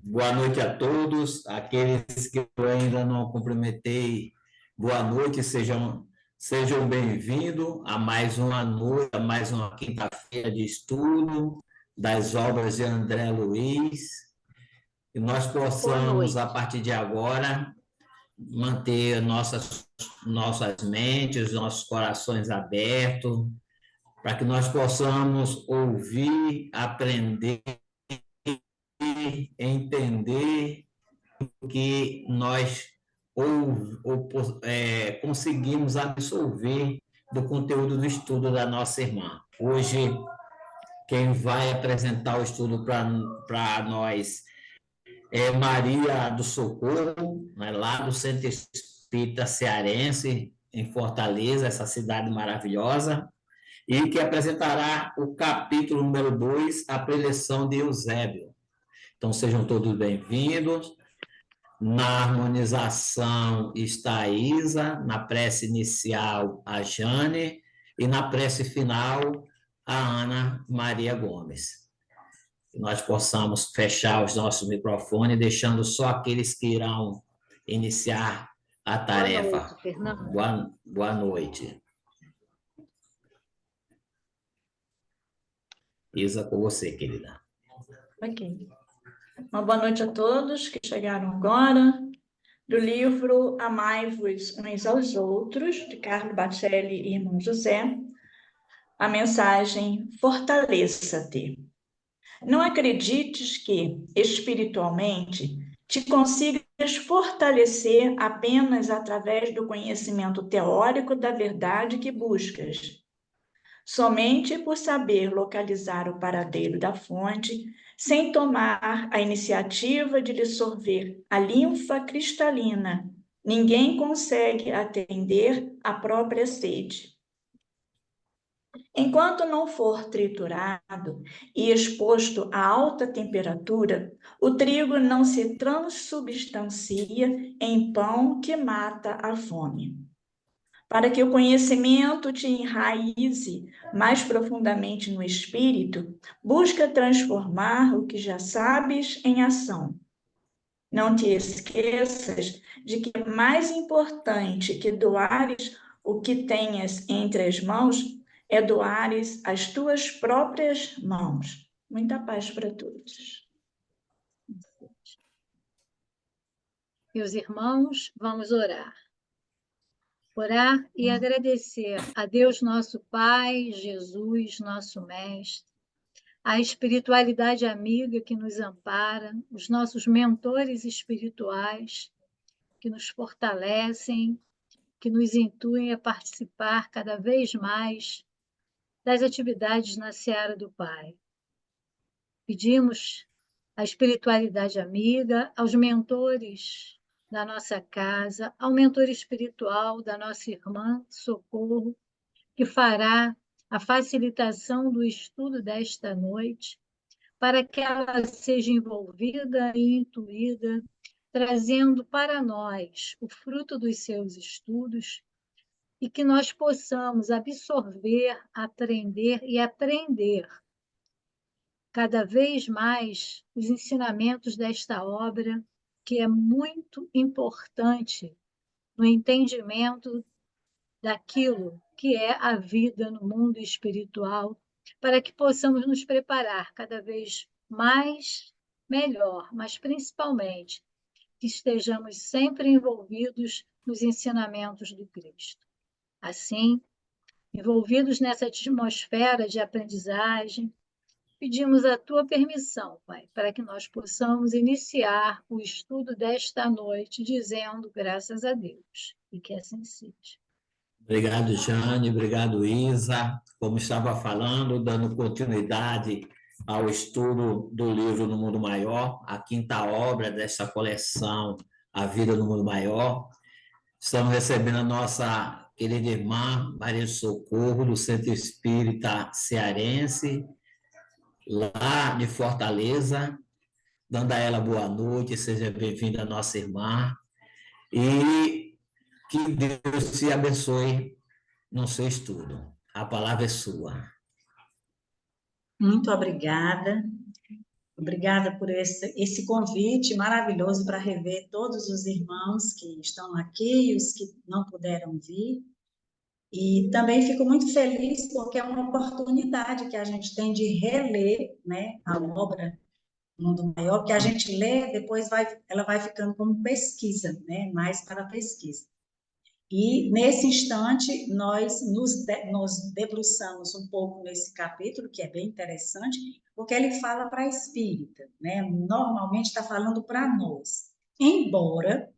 Boa noite a todos. Aqueles que eu ainda não cumprimentei, boa noite, sejam bem-vindos a mais uma noite, a mais uma quinta-feira de estudo das obras de André Luiz. Que nós possamos, a partir de agora, manter nossas mentes, nossos corações abertos, para que nós possamos ouvir, aprender, entender o que nós conseguimos absorver do conteúdo do estudo da nossa irmã. Hoje, quem vai apresentar o estudo para nós é Maria do Socorro, né, lá do Centro Espírita Cearense, em Fortaleza, essa cidade maravilhosa, e que apresentará o capítulo número 2, a preleção de Eusébio. Então, sejam todos bem-vindos. Na harmonização está a Isa, na prece inicial a Jane e na prece final a Ana Maria Gomes. Que nós possamos fechar os nossos microfones, deixando só aqueles que irão iniciar a tarefa. Boa noite, Fernando. Boa noite. Isa, com você, querida. Ok. Uma boa noite a todos que chegaram agora. Do livro Amai-vos uns aos outros, de Carlo Bacelli e irmão José, a mensagem Fortaleça-te. Não acredites que, espiritualmente, te consigas fortalecer apenas através do conhecimento teórico da verdade que buscas. Somente por saber localizar o paradeiro da fonte, sem tomar a iniciativa de lhe sorver a linfa cristalina, ninguém consegue atender à própria sede. Enquanto não for triturado e exposto a alta temperatura, o trigo não se transubstancia em pão que mata a fome. Para que o conhecimento te enraize mais profundamente no espírito, busca transformar o que já sabes em ação. Não te esqueças de que é mais importante que doares o que tenhas entre as mãos é doares as tuas próprias mãos. Muita paz para todos. Meus irmãos, vamos orar. Orar e agradecer a Deus nosso Pai, Jesus, nosso Mestre, a espiritualidade amiga que nos ampara, os nossos mentores espirituais que nos fortalecem, que nos intuem a participar cada vez mais das atividades na seara do Pai. Pedimos à espiritualidade amiga, aos mentores da nossa casa, ao mentor espiritual da nossa irmã Socorro, que fará a facilitação do estudo desta noite, para que ela seja envolvida e intuída, trazendo para nós o fruto dos seus estudos e que nós possamos absorver, aprender e aprender cada vez mais os ensinamentos desta obra, que é muito importante no entendimento daquilo que é a vida no mundo espiritual, para que possamos nos preparar cada vez mais, melhor, mas principalmente que estejamos sempre envolvidos nos ensinamentos do Cristo. Assim, envolvidos nessa atmosfera de aprendizagem, pedimos a tua permissão, Pai, para que nós possamos iniciar o estudo desta noite, dizendo graças a Deus, e que assim seja. Obrigado, Jane, obrigado, Isa. Como estava falando, dando continuidade ao estudo do livro No Mundo Maior, a quinta obra desta coleção, A Vida no Mundo Maior. Estamos recebendo a nossa querida irmã Maria do Socorro, do Centro Espírita Cearense, lá de Fortaleza, dando a ela boa noite, seja bem-vinda a nossa irmã, e que Deus te abençoe no seu estudo. A palavra é sua. Muito obrigada. Obrigada por esse convite maravilhoso para rever todos os irmãos que estão aqui e os que não puderam vir. E também fico muito feliz porque é uma oportunidade que a gente tem de reler, né, a obra Mundo Maior, que a gente lê, depois ela vai ficando como pesquisa, né, mais para pesquisa. E, nesse instante, nós nos debruçamos um pouco nesse capítulo, que é bem interessante, porque ele fala para a espírita, né? Normalmente está falando para nós. Embora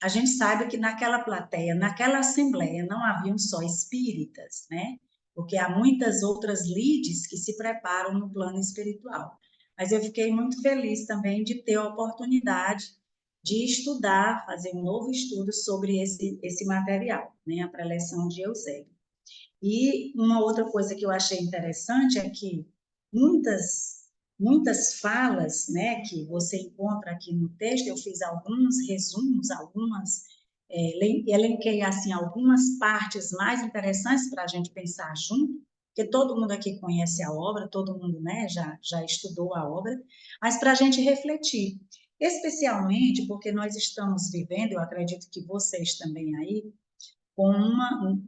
a gente saiba que naquela plateia, naquela assembleia, não haviam só espíritas, né? Porque há muitas outras lides que se preparam no plano espiritual. Mas eu fiquei muito feliz também de ter a oportunidade de estudar, fazer um novo estudo sobre esse material, né, a preleção de Eusébio. E uma outra coisa que eu achei interessante é que muitas falas, né, que você encontra aqui no texto, eu fiz alguns resumos, elenquei assim algumas partes mais interessantes para a gente pensar junto, porque todo mundo aqui conhece a obra, todo mundo, né, já estudou a obra, mas para a gente refletir. Especialmente porque nós estamos vivendo, eu acredito que vocês também aí, com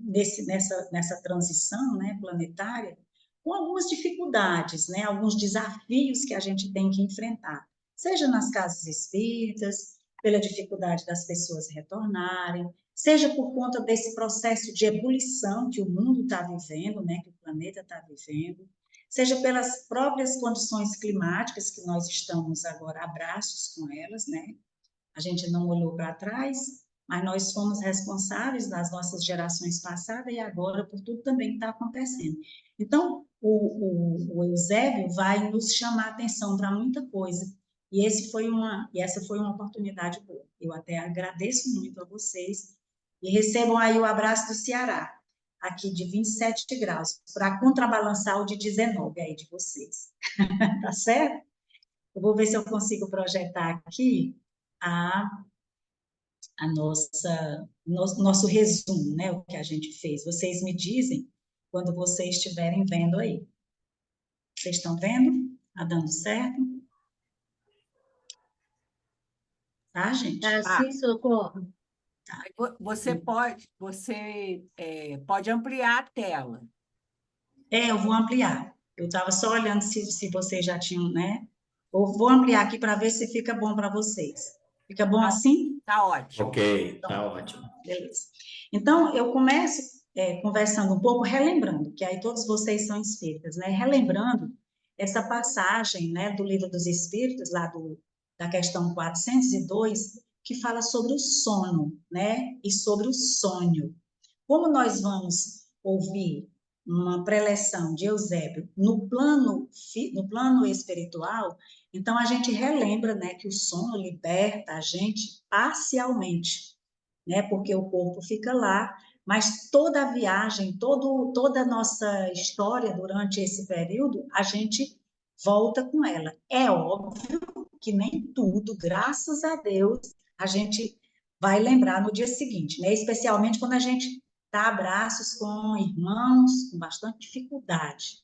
nessa transição, né, planetária, com algumas dificuldades, né, alguns desafios que a gente tem que enfrentar, seja nas casas espíritas, pela dificuldade das pessoas retornarem, seja por conta desse processo de ebulição que o mundo está vivendo, né, que o planeta está vivendo, seja pelas próprias condições climáticas que nós estamos agora a braços com elas, né? A gente não olhou para trás, mas nós fomos responsáveis das nossas gerações passadas e agora por tudo também que está acontecendo. Então, o Eusébio vai nos chamar a atenção para muita coisa, e essa foi uma oportunidade boa. Eu até agradeço muito a vocês, e recebam aí o abraço do Ceará, aqui de 27 graus, para contrabalançar o de 19 aí de vocês. Tá certo? Eu vou ver se eu consigo projetar aqui nosso resumo, né, o que a gente fez. Vocês me dizem quando vocês estiverem vendo aí. Vocês estão vendo? Está dando certo? Tá, gente? Sim, Socorro. Você pode ampliar a tela. Eu vou ampliar. Eu estava só olhando se vocês já tinham, né? Eu vou ampliar aqui para ver se fica bom para vocês. Fica bom assim? Tá ótimo. Ok, tá ótimo. Beleza. Então, eu começo conversando um pouco, relembrando, que aí todos vocês são espíritas, né? Relembrando essa passagem, né, do Livro dos Espíritos, lá da questão 402, que fala sobre o sono, né? E sobre o sonho. Como nós vamos ouvir uma preleção de Eusébio no plano espiritual, então a gente relembra, né, que o sono liberta a gente parcialmente, né, porque o corpo fica lá, mas toda a viagem, toda a nossa história durante esse período, a gente volta com ela. É óbvio que nem tudo, graças a Deus, a gente vai lembrar no dia seguinte, né? Especialmente quando a gente dá abraços com irmãos com bastante dificuldade.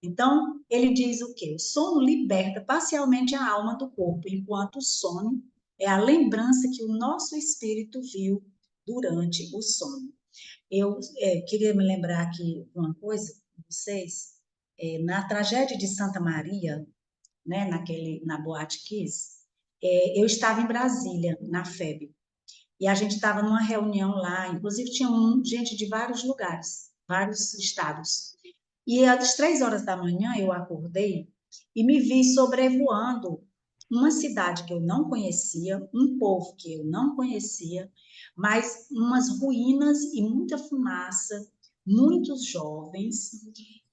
Então, ele diz o quê? O sono liberta parcialmente a alma do corpo, enquanto o sono é a lembrança que o nosso espírito viu durante o sono. Eu queria me lembrar aqui uma coisa com vocês. Na tragédia de Santa Maria, né, na Boate Kiss, eu estava em Brasília, na FEB, e a gente estava numa reunião lá, inclusive tinha gente de vários lugares, vários estados. E às 3 horas da manhã eu acordei e me vi sobrevoando uma cidade que eu não conhecia, um povo que eu não conhecia, mas umas ruínas e muita fumaça, muitos jovens,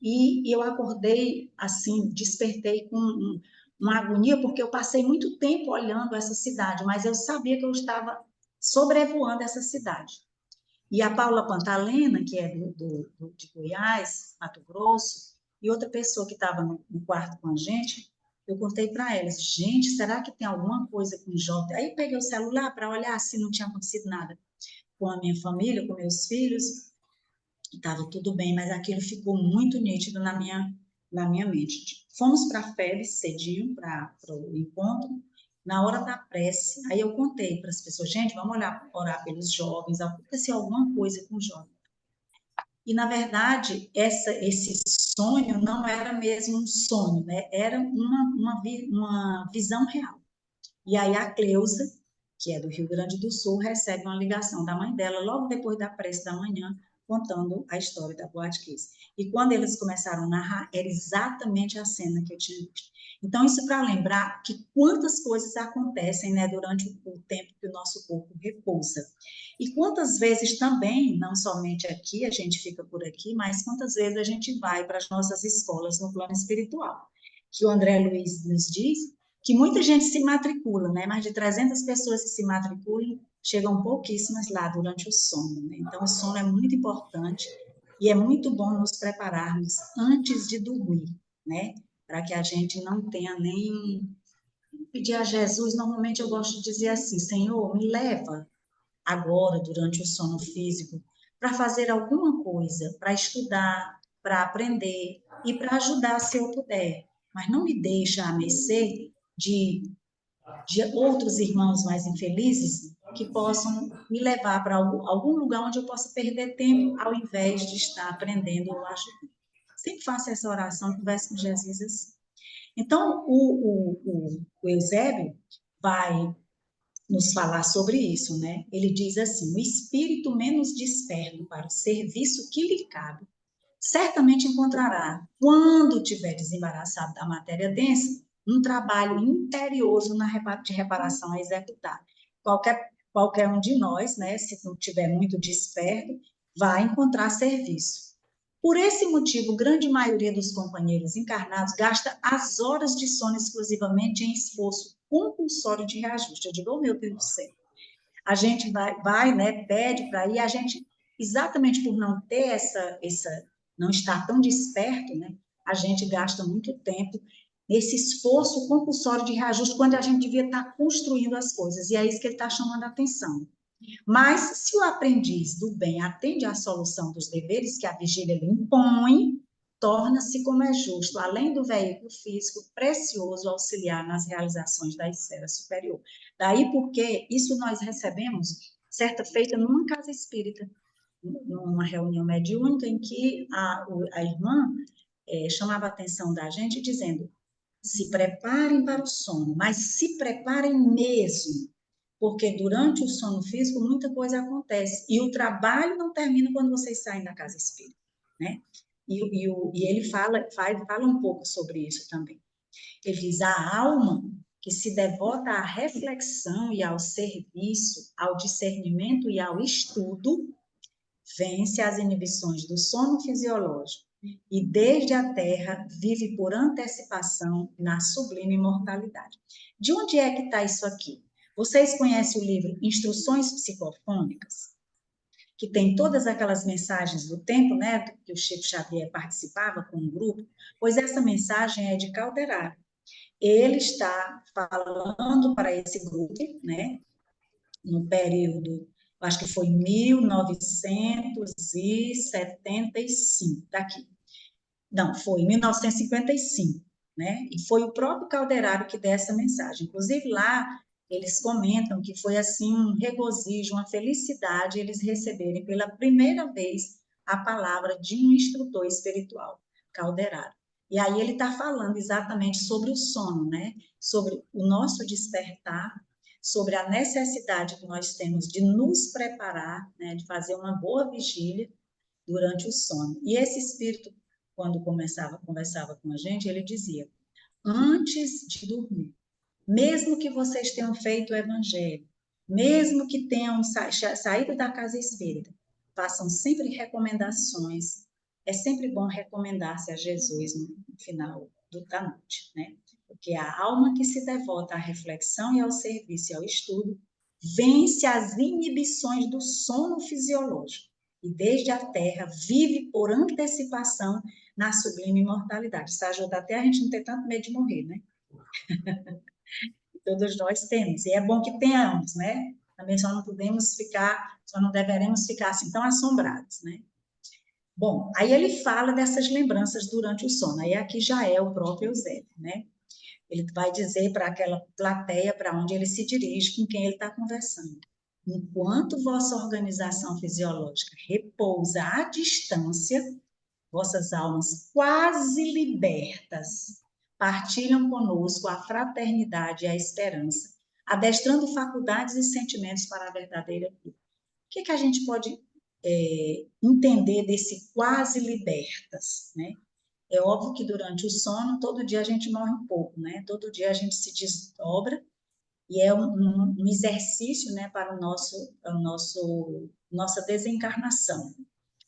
e eu acordei assim, despertei com uma agonia, porque eu passei muito tempo olhando essa cidade, mas eu sabia que eu estava sobrevoando essa cidade. E a Paula Pantalena, que é de Goiás, Mato Grosso, e outra pessoa que estava no quarto com a gente, eu contei para elas, gente, será que tem alguma coisa com o Jota? Aí peguei o celular para olhar se não tinha acontecido nada com a minha família, com meus filhos, estava tudo bem, mas aquilo ficou muito nítido na na minha mente. Fomos para a FEB cedinho para o encontro, na hora da prece, aí eu contei para as pessoas, gente, vamos orar pelos jovens, aconteceu alguma coisa com os jovens. E, na verdade, esse sonho não era mesmo um sonho, né? Era uma visão real. E aí a Cleusa, que é do Rio Grande do Sul, recebe uma ligação da mãe dela, logo depois da prece da manhã, contando a história da Boate Kiss. E quando eles começaram a narrar, era exatamente a cena que eu tinha visto. Então, isso para lembrar que quantas coisas acontecem, né, durante o tempo que o nosso corpo repousa. E quantas vezes também, não somente aqui, a gente fica por aqui, mas quantas vezes a gente vai para as nossas escolas no plano espiritual. Que o André Luiz nos diz que muita gente se matricula, né? Mais de 300 pessoas que se matriculam, chegam pouquíssimas lá durante o sono, né? Então, o sono é muito importante e é muito bom nos prepararmos antes de dormir, né? Para que a gente não tenha nem... Pedir a Jesus, normalmente eu gosto de dizer assim, Senhor, me leva agora, durante o sono físico, para fazer alguma coisa, para estudar, para aprender e para ajudar se eu puder. Mas não me deixa à mercê de outros irmãos mais infelizes que possam me levar para algum lugar onde eu possa perder tempo ao invés de estar aprendendo ou ajudando. Sempre faço essa oração, converso com Jesus assim. Então, o Eusébio vai nos falar sobre isso, né? Ele diz assim: o espírito menos desperto para o serviço que lhe cabe, certamente encontrará, quando tiver desembaraçado da matéria densa, um trabalho imperioso de reparação a executar. Qualquer um de nós, né, se não tiver muito desperto, vai encontrar serviço. Por esse motivo, grande maioria dos companheiros encarnados gasta as horas de sono exclusivamente em esforço compulsório de reajuste. Eu digo, oh, meu Deus do céu. A gente vai, né, pede para ir, a gente, exatamente por não ter não estar tão desperto, né, a gente gasta muito tempo nesse esforço compulsório de reajuste, quando a gente devia estar construindo as coisas, e é isso que ele está chamando a atenção. Mas, se o aprendiz do bem atende à solução dos deveres que a vigília lhe impõe, torna-se, como é justo, além do veículo físico, precioso auxiliar nas realizações da esfera superior. Daí porque isso nós recebemos, certa feita, numa casa espírita, numa reunião mediúnica, em que a irmã chamava a atenção da gente, dizendo: se preparem para o sono, mas se preparem mesmo, porque durante o sono físico muita coisa acontece, e o trabalho não termina quando vocês saem da casa espírita, né? E ele fala um pouco sobre isso também. Ele diz: a alma que se devota à reflexão e ao serviço, ao discernimento e ao estudo, vence as inibições do sono fisiológico e, desde a Terra, vive por antecipação na sublime imortalidade. De onde é que está isso aqui? Vocês conhecem o livro Instruções Psicofônicas? Que tem todas aquelas mensagens do tempo, né, que o Chico Xavier participava com um grupo, pois essa mensagem é de Calderaro. Ele está falando para esse grupo, né, no período, acho que foi 1975, tá aqui. Não, foi 1955, né, e foi o próprio Calderaro que deu essa mensagem. Inclusive lá, eles comentam que foi assim um regozijo, uma felicidade eles receberem pela primeira vez a palavra de um instrutor espiritual, Calderaro. E aí ele está falando exatamente sobre o sono, né? Sobre o nosso despertar, sobre a necessidade que nós temos de nos preparar, né? De fazer uma boa vigília durante o sono. E esse espírito, quando conversava com a gente, ele dizia: antes de dormir, mesmo que vocês tenham feito o evangelho, mesmo que tenham saído da casa espírita, façam sempre recomendações. É sempre bom recomendar-se a Jesus no final da noite, né? Porque a alma que se devota à reflexão e ao serviço e ao estudo vence as inibições do sono fisiológico e, desde a Terra, vive por antecipação na sublime imortalidade. Isso ajuda até a gente não ter tanto medo de morrer, né? Todos nós temos, e é bom que tenhamos, né? Também só não deveremos ficar assim tão assombrados, né? Bom, aí ele fala dessas lembranças durante o sono, aí aqui já é o próprio Eusébio, né? Ele vai dizer para aquela plateia para onde ele se dirige, com quem ele está conversando. Enquanto vossa organização fisiológica repousa à distância, vossas almas quase libertas partilham conosco a fraternidade e a esperança, adestrando faculdades e sentimentos para a verdadeira vida. O que a gente pode entender desse quase libertas, né? É óbvio que durante o sono, todo dia a gente morre um pouco, né? Todo dia a gente se desdobra e é um exercício, né, para nossa desencarnação.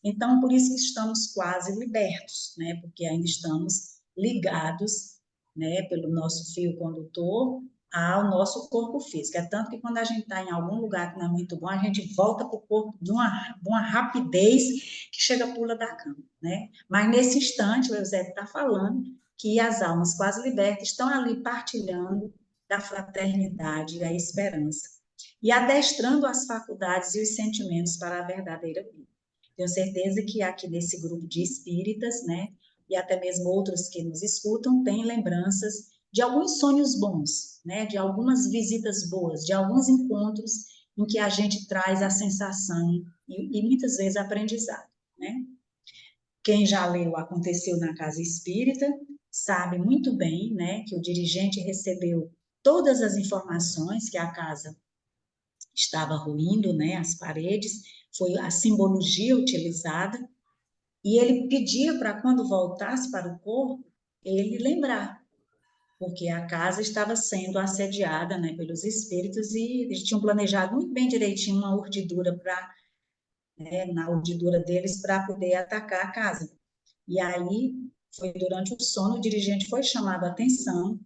Então, por isso que estamos quase libertos, né? Porque ainda estamos ligados, né, pelo nosso fio condutor ao nosso corpo físico. É tanto que quando a gente está em algum lugar que não é muito bom, a gente volta para o corpo de uma rapidez que chega pula da cama, né? Mas nesse instante, o Eusébio está falando que as almas quase libertas estão ali partilhando da fraternidade e da esperança e adestrando as faculdades e os sentimentos para a verdadeira vida. Tenho certeza que aqui nesse grupo de espíritas, né, e até mesmo outros que nos escutam, têm lembranças de alguns sonhos bons, né, de algumas visitas boas, de alguns encontros em que a gente traz a sensação e muitas vezes aprendizado, né? Quem já leu Aconteceu na Casa Espírita sabe muito bem, né, que o dirigente recebeu todas as informações que a casa estava ruindo, né, as paredes, foi a simbologia utilizada, e ele pedia para quando voltasse para o corpo, ele lembrar, porque a casa estava sendo assediada, né, pelos espíritos e eles tinham planejado muito bem direitinho uma urdidura para, né, na urdidura deles para poder atacar a casa. E aí, foi durante o sono, o dirigente foi chamado a atenção,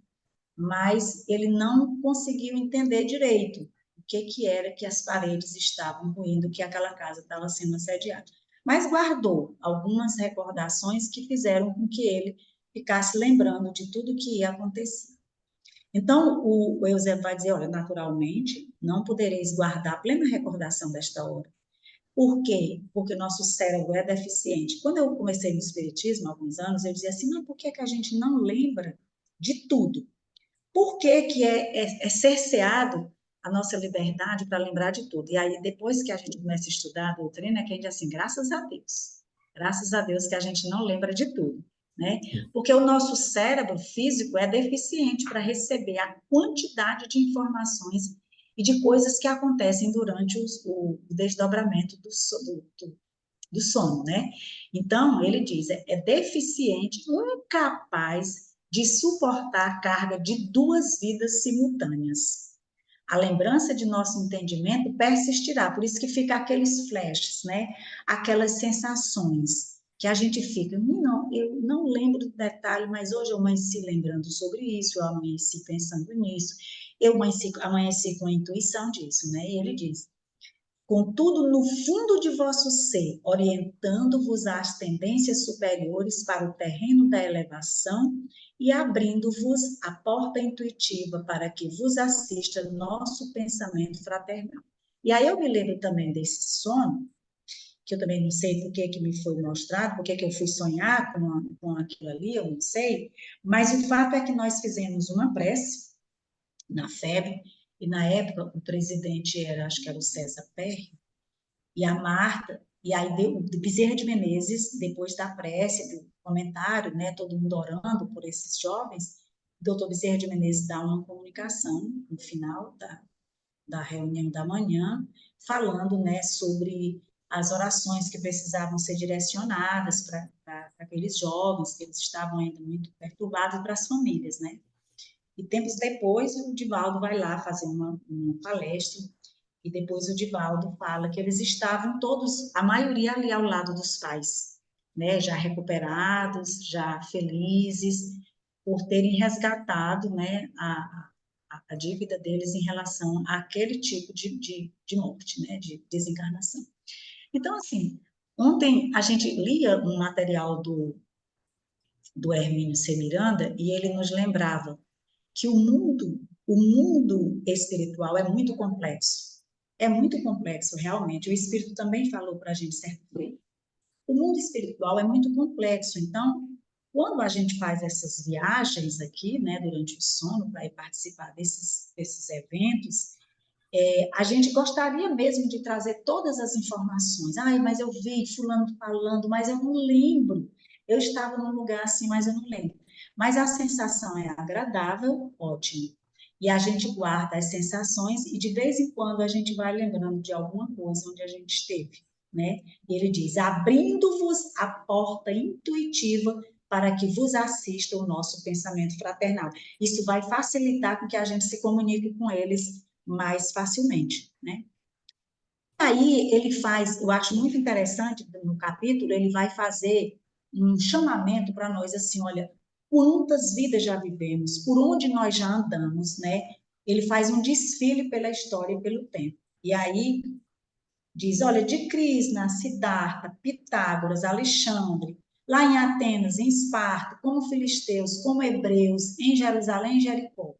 mas ele não conseguiu entender direito o que era que as paredes estavam ruindo, que aquela casa estava sendo assediada. Mas guardou algumas recordações que fizeram com que ele ficasse lembrando de tudo que ia acontecer. Então, o Eusébio vai dizer, olha, naturalmente, não podereis guardar plena recordação desta hora. Por quê? Porque o nosso cérebro é deficiente. Quando eu comecei no Espiritismo, há alguns anos, eu dizia assim, não, por que a gente não lembra de tudo? Por que que é cerceado a nossa liberdade para lembrar de tudo? E aí, depois que a gente começa a estudar a doutrina, é que a gente diz assim, graças a Deus que a gente não lembra de tudo, né? Porque o nosso cérebro físico é deficiente para receber a quantidade de informações e de coisas que acontecem durante o desdobramento do sono, né? Então, ele diz, é deficiente, incapaz de suportar a carga de duas vidas simultâneas. A lembrança de nosso entendimento persistirá, por isso que fica aqueles flashes, né? Aquelas sensações que a gente fica, não, eu não lembro do detalhe, mas hoje eu amanheci lembrando sobre isso, eu amanheci pensando nisso, eu amanheci com a intuição disso, né? E ele diz, contudo, no fundo de vosso ser, orientando-vos às tendências superiores para o terreno da elevação e abrindo-vos a porta intuitiva para que vos assista nosso pensamento fraternal. E aí eu me lembro também desse sono, que eu também não sei por que me foi mostrado, por que eu fui sonhar com aquilo ali, eu não sei, mas o fato é que nós fizemos uma prece na FEB, e na época o presidente acho que era o César Perry, e a Marta, e aí o Bezerra de Menezes, depois da prece, do comentário, né, todo mundo orando por esses jovens, o doutor Bezerra de Menezes dá uma comunicação no final da reunião da manhã, falando, né, sobre as orações que precisavam ser direcionadas para aqueles jovens, que eles estavam ainda muito perturbados, para as famílias, né? E tempos depois, o Divaldo vai lá fazer uma palestra, e depois o Divaldo fala que eles estavam todos, a maioria ali ao lado dos pais, né? Já recuperados, já felizes, por terem resgatado, né, a dívida deles em relação àquele tipo de morte, né, de desencarnação. Então, assim, ontem a gente lia um material do Hermínio C. Miranda e ele nos lembrava que o mundo espiritual é muito complexo. É muito complexo, realmente. O Espírito também falou para a gente certo feito. o mundo espiritual é muito complexo, então, quando a gente faz essas viagens aqui, né, durante o sono, para ir participar desses eventos, a gente gostaria mesmo de trazer todas as informações. Ai, mas eu vi fulano falando, mas eu não lembro. Eu estava num lugar assim, mas eu não lembro. Mas a sensação é agradável, ótimo. E a gente guarda as sensações e de vez em quando a gente vai lembrando de alguma coisa onde a gente esteve, né? E ele diz: abrindo-vos a porta intuitiva para que vos assista o nosso pensamento fraternal. Isso vai facilitar com que a gente se comunique com eles mais facilmente, né? Aí ele faz, eu acho muito interessante no capítulo, ele vai fazer um chamamento para nós assim, olha, quantas vidas já vivemos, por onde nós já andamos, né? Ele faz um desfile pela história e pelo tempo. E aí diz, olha, de Krishna, Siddhartha, Pitágoras, Alexandre, lá em Atenas, em Esparta, como filisteus, como hebreus, em Jerusalém e Jericó.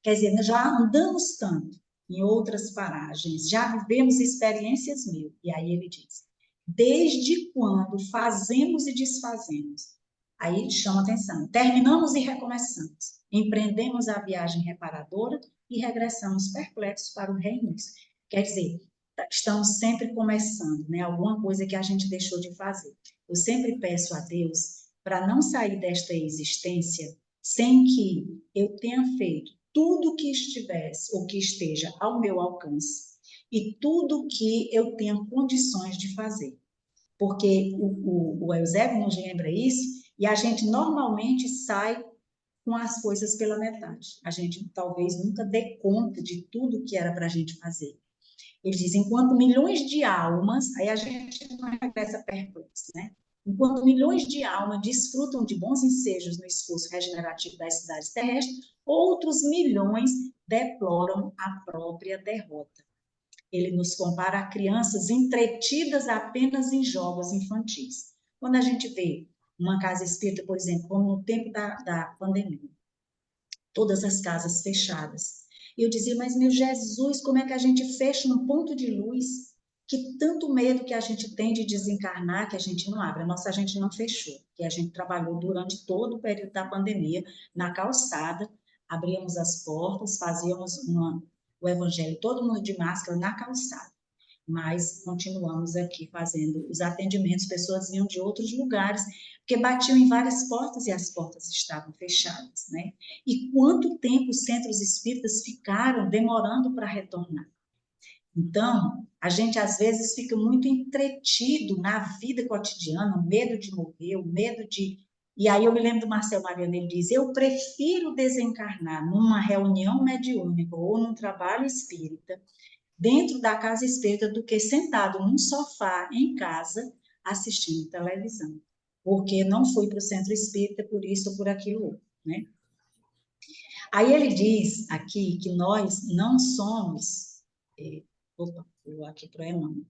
Quer dizer, nós já andamos tanto em outras paragens, já vivemos experiências mil. E aí ele diz, desde quando fazemos e desfazemos? Aí chama atenção, terminamos e recomeçamos, empreendemos a viagem reparadora e regressamos perplexos para o reinício. Quer dizer, estamos sempre começando, né? Alguma coisa que a gente deixou de fazer. Eu sempre peço a Deus para não sair desta existência sem que eu tenha feito tudo que estivesse ou que esteja ao meu alcance e tudo que eu tenha condições de fazer. Porque o Eusébio nos lembra isso e a gente normalmente sai com as coisas pela metade. A gente talvez nunca dê conta de tudo que era para a gente fazer. Ele diz, enquanto milhões de almas, aí a gente não regressa perplexo, né? Enquanto milhões de almas desfrutam de bons ensejos no esforço regenerativo das cidades terrestres, outros milhões deploram a própria derrota. Ele nos compara a crianças entretidas apenas em jogos infantis. Quando a gente vê uma casa espírita, por exemplo, como no tempo da pandemia, todas as casas fechadas, eu dizia, mas meu Jesus, como é que a gente fecha um ponto de luz? Que tanto medo que a gente tem de desencarnar, que a gente não abre. A gente não fechou, que a gente trabalhou durante todo o período da pandemia, na calçada, abríamos as portas, fazíamos o evangelho, todo mundo de máscara na calçada. Mas continuamos aqui fazendo os atendimentos, pessoas vinham de outros lugares, porque batiam em várias portas e as portas estavam fechadas, né? E quanto tempo os centros espíritas ficaram demorando para retornar? Então, a gente às vezes fica muito entretido na vida cotidiana, o medo de morrer, o medo de... E aí eu me lembro do Marcel Mariano, ele diz, eu prefiro desencarnar numa reunião mediúnica ou num trabalho espírita, dentro da casa espírita, do que sentado num sofá em casa assistindo televisão, porque não fui para o centro espírita por isso ou por aquilo outro, né? Aí ele diz aqui que nós não somos, vou aqui para o Emmanuel,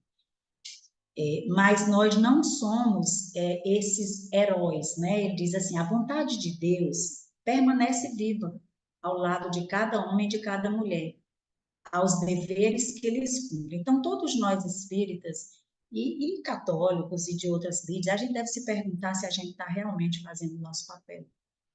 mas nós não somos esses heróis, né? Ele diz assim, a vontade de Deus permanece viva ao lado de cada homem e de cada mulher, aos deveres que eles cumprem. Então, todos nós espíritas e católicos e de outras religiões, a gente deve se perguntar se a gente está realmente fazendo o nosso papel.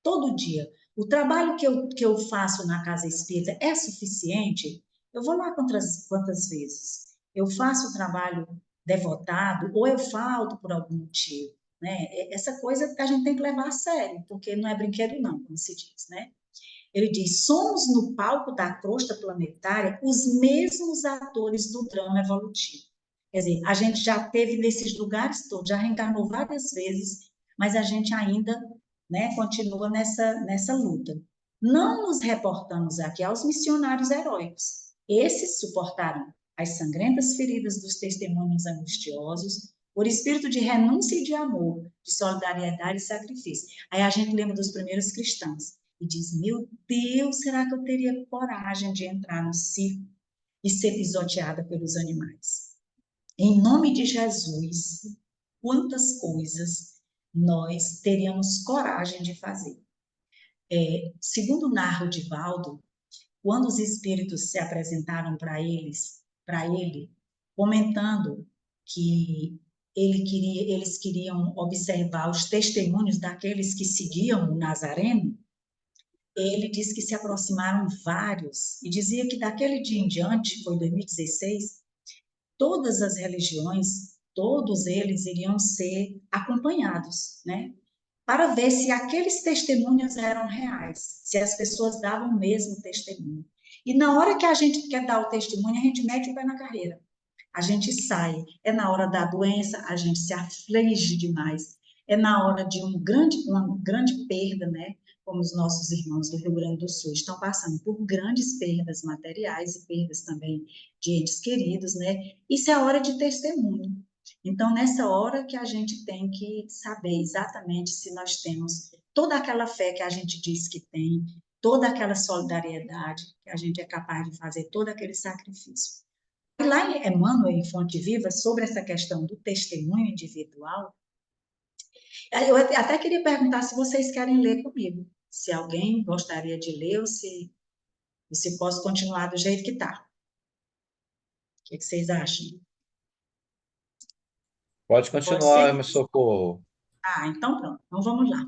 Todo dia. O trabalho que eu faço na casa espírita é suficiente? Eu vou lá quantas vezes? Eu faço o trabalho devotado ou eu falto por algum motivo? Né? Essa coisa a gente tem que levar a sério, porque não é brinquedo não, como se diz, né? Ele diz, somos no palco da crosta planetária os mesmos atores do drama evolutivo. Quer dizer, a gente já teve nesses lugares todos, já reencarnou várias vezes, mas a gente ainda, né, continua nessa luta. Não nos reportamos aqui aos missionários heróicos. Esses suportaram as sangrentas feridas dos testemunhos angustiosos, por espírito de renúncia e de amor, de solidariedade e sacrifício. Aí a gente lembra dos primeiros cristãos e diz, meu Deus, será que eu teria coragem de entrar no circo e ser pisoteada pelos animais? Em nome de Jesus, quantas coisas nós teríamos coragem de fazer? Segundo narra o Divaldo, quando os espíritos se apresentaram para ele, comentando que eles queriam observar os testemunhos daqueles que seguiam o Nazareno, ele disse que se aproximaram vários, e dizia que daquele dia em diante, foi 2016, todas as religiões, todos eles iriam ser acompanhados, né? Para ver se aqueles testemunhos eram reais, se as pessoas davam o mesmo testemunho. E na hora que a gente quer dar o testemunho, a gente mete o pé na carreira. A gente sai. É na hora da doença, a gente se aflige demais. É na hora de uma grande perda, né? Como os nossos irmãos do Rio Grande do Sul estão passando por grandes perdas materiais e perdas também de entes queridos, né? Isso é hora de testemunho. Então, nessa hora que a gente tem que saber exatamente se nós temos toda aquela fé que a gente diz que tem, toda aquela solidariedade que a gente é capaz de fazer, todo aquele sacrifício. E lá em Emmanuel, em Fonte Viva, sobre essa questão do testemunho individual, eu até queria perguntar se vocês querem ler comigo, se alguém gostaria de ler ou se posso continuar do jeito que está. O que vocês acham? Pode Pode continuar, ser? meu socorro. Ah, então pronto, então vamos lá.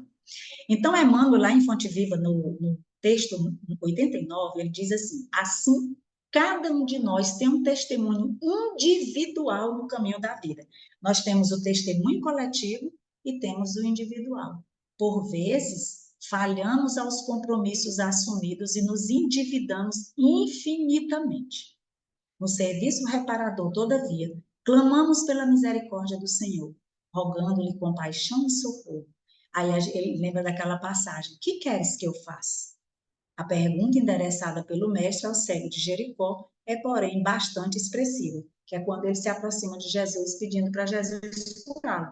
Então, Emmanuel, lá em Fonte Viva, no texto 89, ele diz assim, cada um de nós tem um testemunho individual no caminho da vida. Nós temos o testemunho coletivo e temos o individual. Por vezes, falhamos aos compromissos assumidos e nos endividamos infinitamente. No serviço reparador, todavia, clamamos pela misericórdia do Senhor, rogando-lhe compaixão e socorro. Aí ele lembra daquela passagem: que queres que eu faça? A pergunta endereçada pelo mestre ao cego de Jericó é, porém, bastante expressiva, que é quando ele se aproxima de Jesus pedindo para Jesus curá-lo.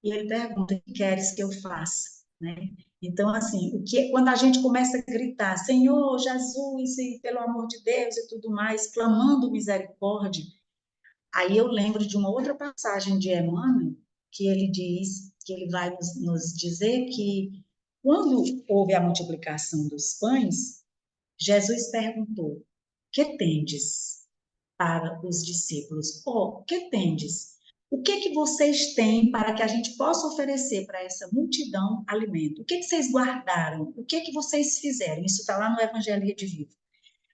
E ele pergunta: o que queres que eu faça? Né? Então, assim, quando a gente começa a gritar, Senhor, Jesus, e pelo amor de Deus e tudo mais, clamando misericórdia, aí eu lembro de uma outra passagem de Emmanuel, que ele diz, que ele vai nos dizer que quando houve a multiplicação dos pães, Jesus perguntou: que tendes para os discípulos? Que tendes? O que vocês têm para que a gente possa oferecer para essa multidão alimento? O que vocês guardaram? O que vocês fizeram? Isso está lá no Evangelho Redivivo.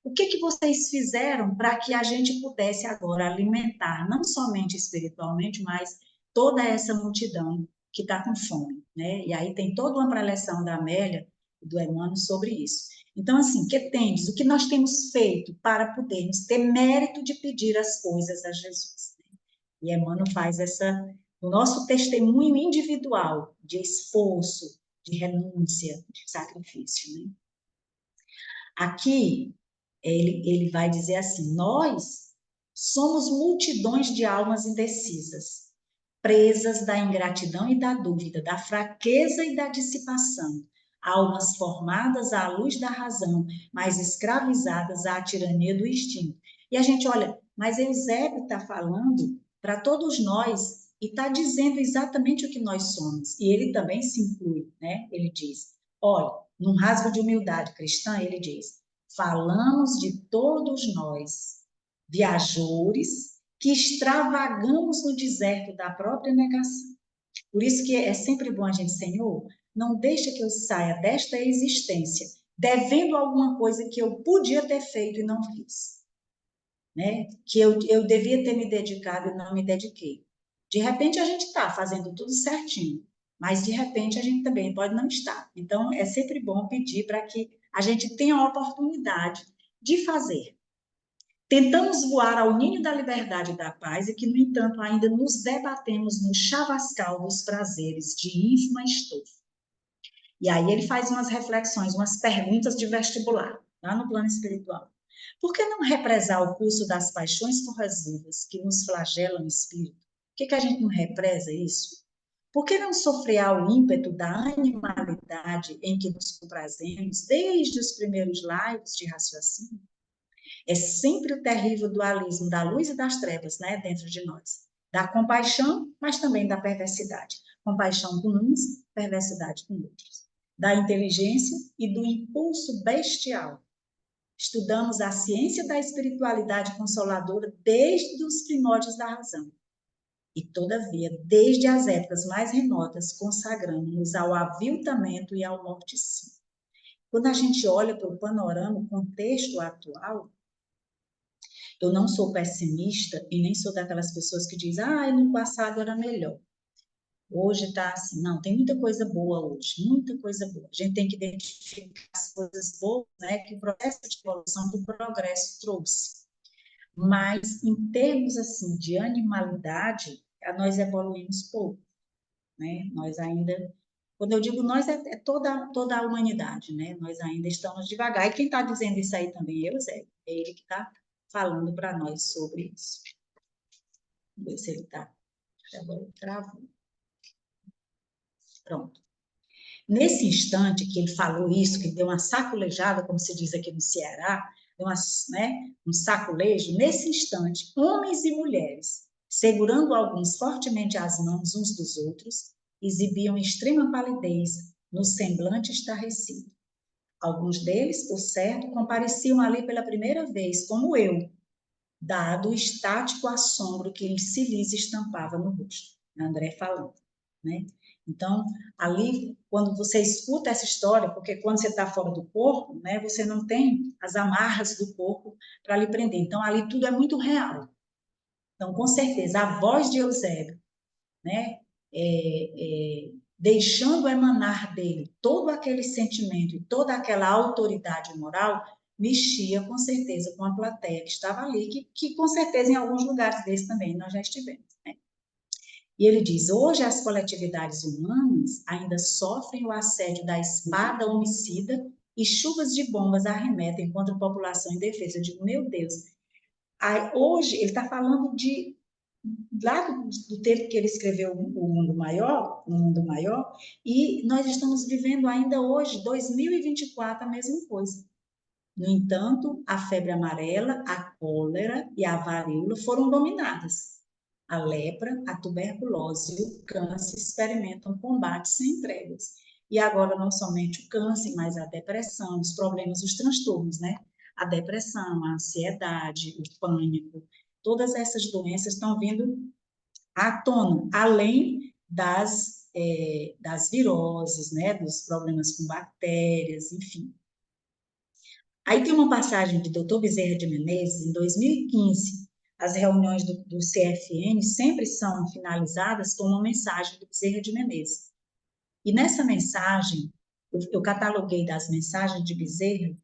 O que vocês fizeram para que a gente pudesse agora alimentar, não somente espiritualmente, mas toda essa multidão que está com fome, né? E aí tem toda uma preleção da Amélia e do Emmanuel sobre isso. Então, assim, que tendes, o que nós temos feito para podermos ter mérito de pedir as coisas a Jesus? E Emmanuel faz o nosso testemunho individual de esforço, de renúncia, de sacrifício, né? Aqui, ele vai dizer assim: nós somos multidões de almas indecisas, presas da ingratidão e da dúvida, da fraqueza e da dissipação, almas formadas à luz da razão, mas escravizadas à tirania do instinto. E a gente olha, mas Eusébio está falando para todos nós e está dizendo exatamente o que nós somos. E ele também se inclui, né? Ele diz, olha, num rasgo de humildade cristã, ele diz: falamos de todos nós, viajores, que extravagamos no deserto da própria negação. Por isso que é sempre bom a gente, Senhor, não deixa que eu saia desta existência devendo alguma coisa que eu podia ter feito e não fiz, né? Que eu devia ter me dedicado e não me dediquei. De repente a gente está fazendo tudo certinho, mas de repente a gente também pode não estar. Então é sempre bom pedir para que a gente tenha a oportunidade de fazer. Tentamos voar ao ninho da liberdade e da paz e que, no entanto, ainda nos debatemos no chavascal dos prazeres de ínfima estofa. E aí ele faz umas reflexões, umas perguntas de vestibular, lá no plano espiritual. Por que não represar o curso das paixões corrosivas que nos flagelam o espírito? Por que a gente não represa isso? Por que não sofrear o ímpeto da animalidade em que nos comprazemos desde os primeiros laivos de raciocínio? É sempre o terrível dualismo da luz e das trevas, né, dentro de nós. Da compaixão, mas também da perversidade. Compaixão com uns, perversidade com outros. Da inteligência e do impulso bestial. Estudamos a ciência da espiritualidade consoladora desde os primórdios da razão. E, todavia, desde as épocas mais remotas, consagramos-nos ao aviltamento e ao morticínio. Quando a gente olha para o panorama, o contexto atual, eu não sou pessimista e nem sou daquelas pessoas que dizem, no passado era melhor. Hoje está assim, não, tem muita coisa boa hoje, muita coisa boa. A gente tem que identificar as coisas boas, né, que o processo de evolução do progresso trouxe. Mas, em termos, assim, de animalidade, nós evoluímos pouco, né? Nós ainda, quando eu digo nós, é toda a humanidade, né? Nós ainda estamos devagar. E quem está dizendo isso aí também é Eusébio, é ele que está falando para nós sobre isso. Vamos ver se ele está. Agora travou. Pronto. Nesse instante que ele falou isso, que deu uma sacolejada, como se diz aqui no Ceará, deu um sacolejo, nesse instante, homens e mulheres, segurando alguns fortemente as mãos uns dos outros, exibiam extrema palidez no semblante estarrecido. Alguns deles, por certo, compareciam ali pela primeira vez, como eu, dado o estático assombro que se lhes estampava no rosto. André falando, né? Então, ali, quando você escuta essa história, porque quando você está fora do corpo, né, você não tem as amarras do corpo para lhe prender. Então, ali tudo é muito real. Então, com certeza, a voz de Eusébio, né, deixando emanar dele todo aquele sentimento e toda aquela autoridade moral, mexia com certeza com a plateia que estava ali, que com certeza em alguns lugares desses também nós já estivemos, né? E ele diz, hoje as coletividades humanas ainda sofrem o assédio da espada homicida e chuvas de bombas arremetem contra a população indefesa. Eu digo, meu Deus, hoje ele está falando lá do tempo que ele escreveu O Mundo Maior, e nós estamos vivendo ainda hoje, 2024, a mesma coisa. No entanto, a febre amarela, a cólera e a varíola foram dominadas. A lepra, a tuberculose e o câncer experimentam combates sem tréguas. E agora não somente o câncer, mas a depressão, os problemas, os transtornos, né? A depressão, a ansiedade, o pânico, todas essas doenças estão vindo à tona, além das viroses, né? Dos problemas com bactérias, enfim. Aí tem uma passagem de Dr. Bezerra de Menezes, em 2015, as reuniões do CFN sempre são finalizadas com uma mensagem do Bezerra de Menezes. E nessa mensagem, eu cataloguei das mensagens de Bezerra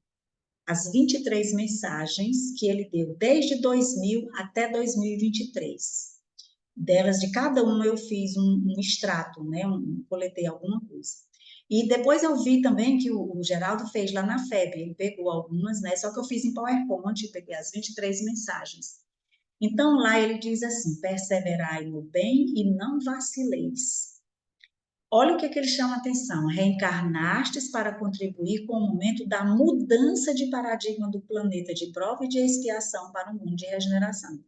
as 23 mensagens que ele deu desde 2000 até 2023. Delas, de cada uma, eu fiz um extrato, né? Coletei alguma coisa. E depois eu vi também que o Geraldo fez lá na FEB, ele pegou algumas, né? Só que eu fiz em PowerPoint, peguei as 23 mensagens. Então, lá ele diz assim, perseverai no bem e não vacileis. Olha o que ele chama a atenção, reencarnastes para contribuir com o momento da mudança de paradigma do planeta de prova e de expiação para um mundo de regeneração.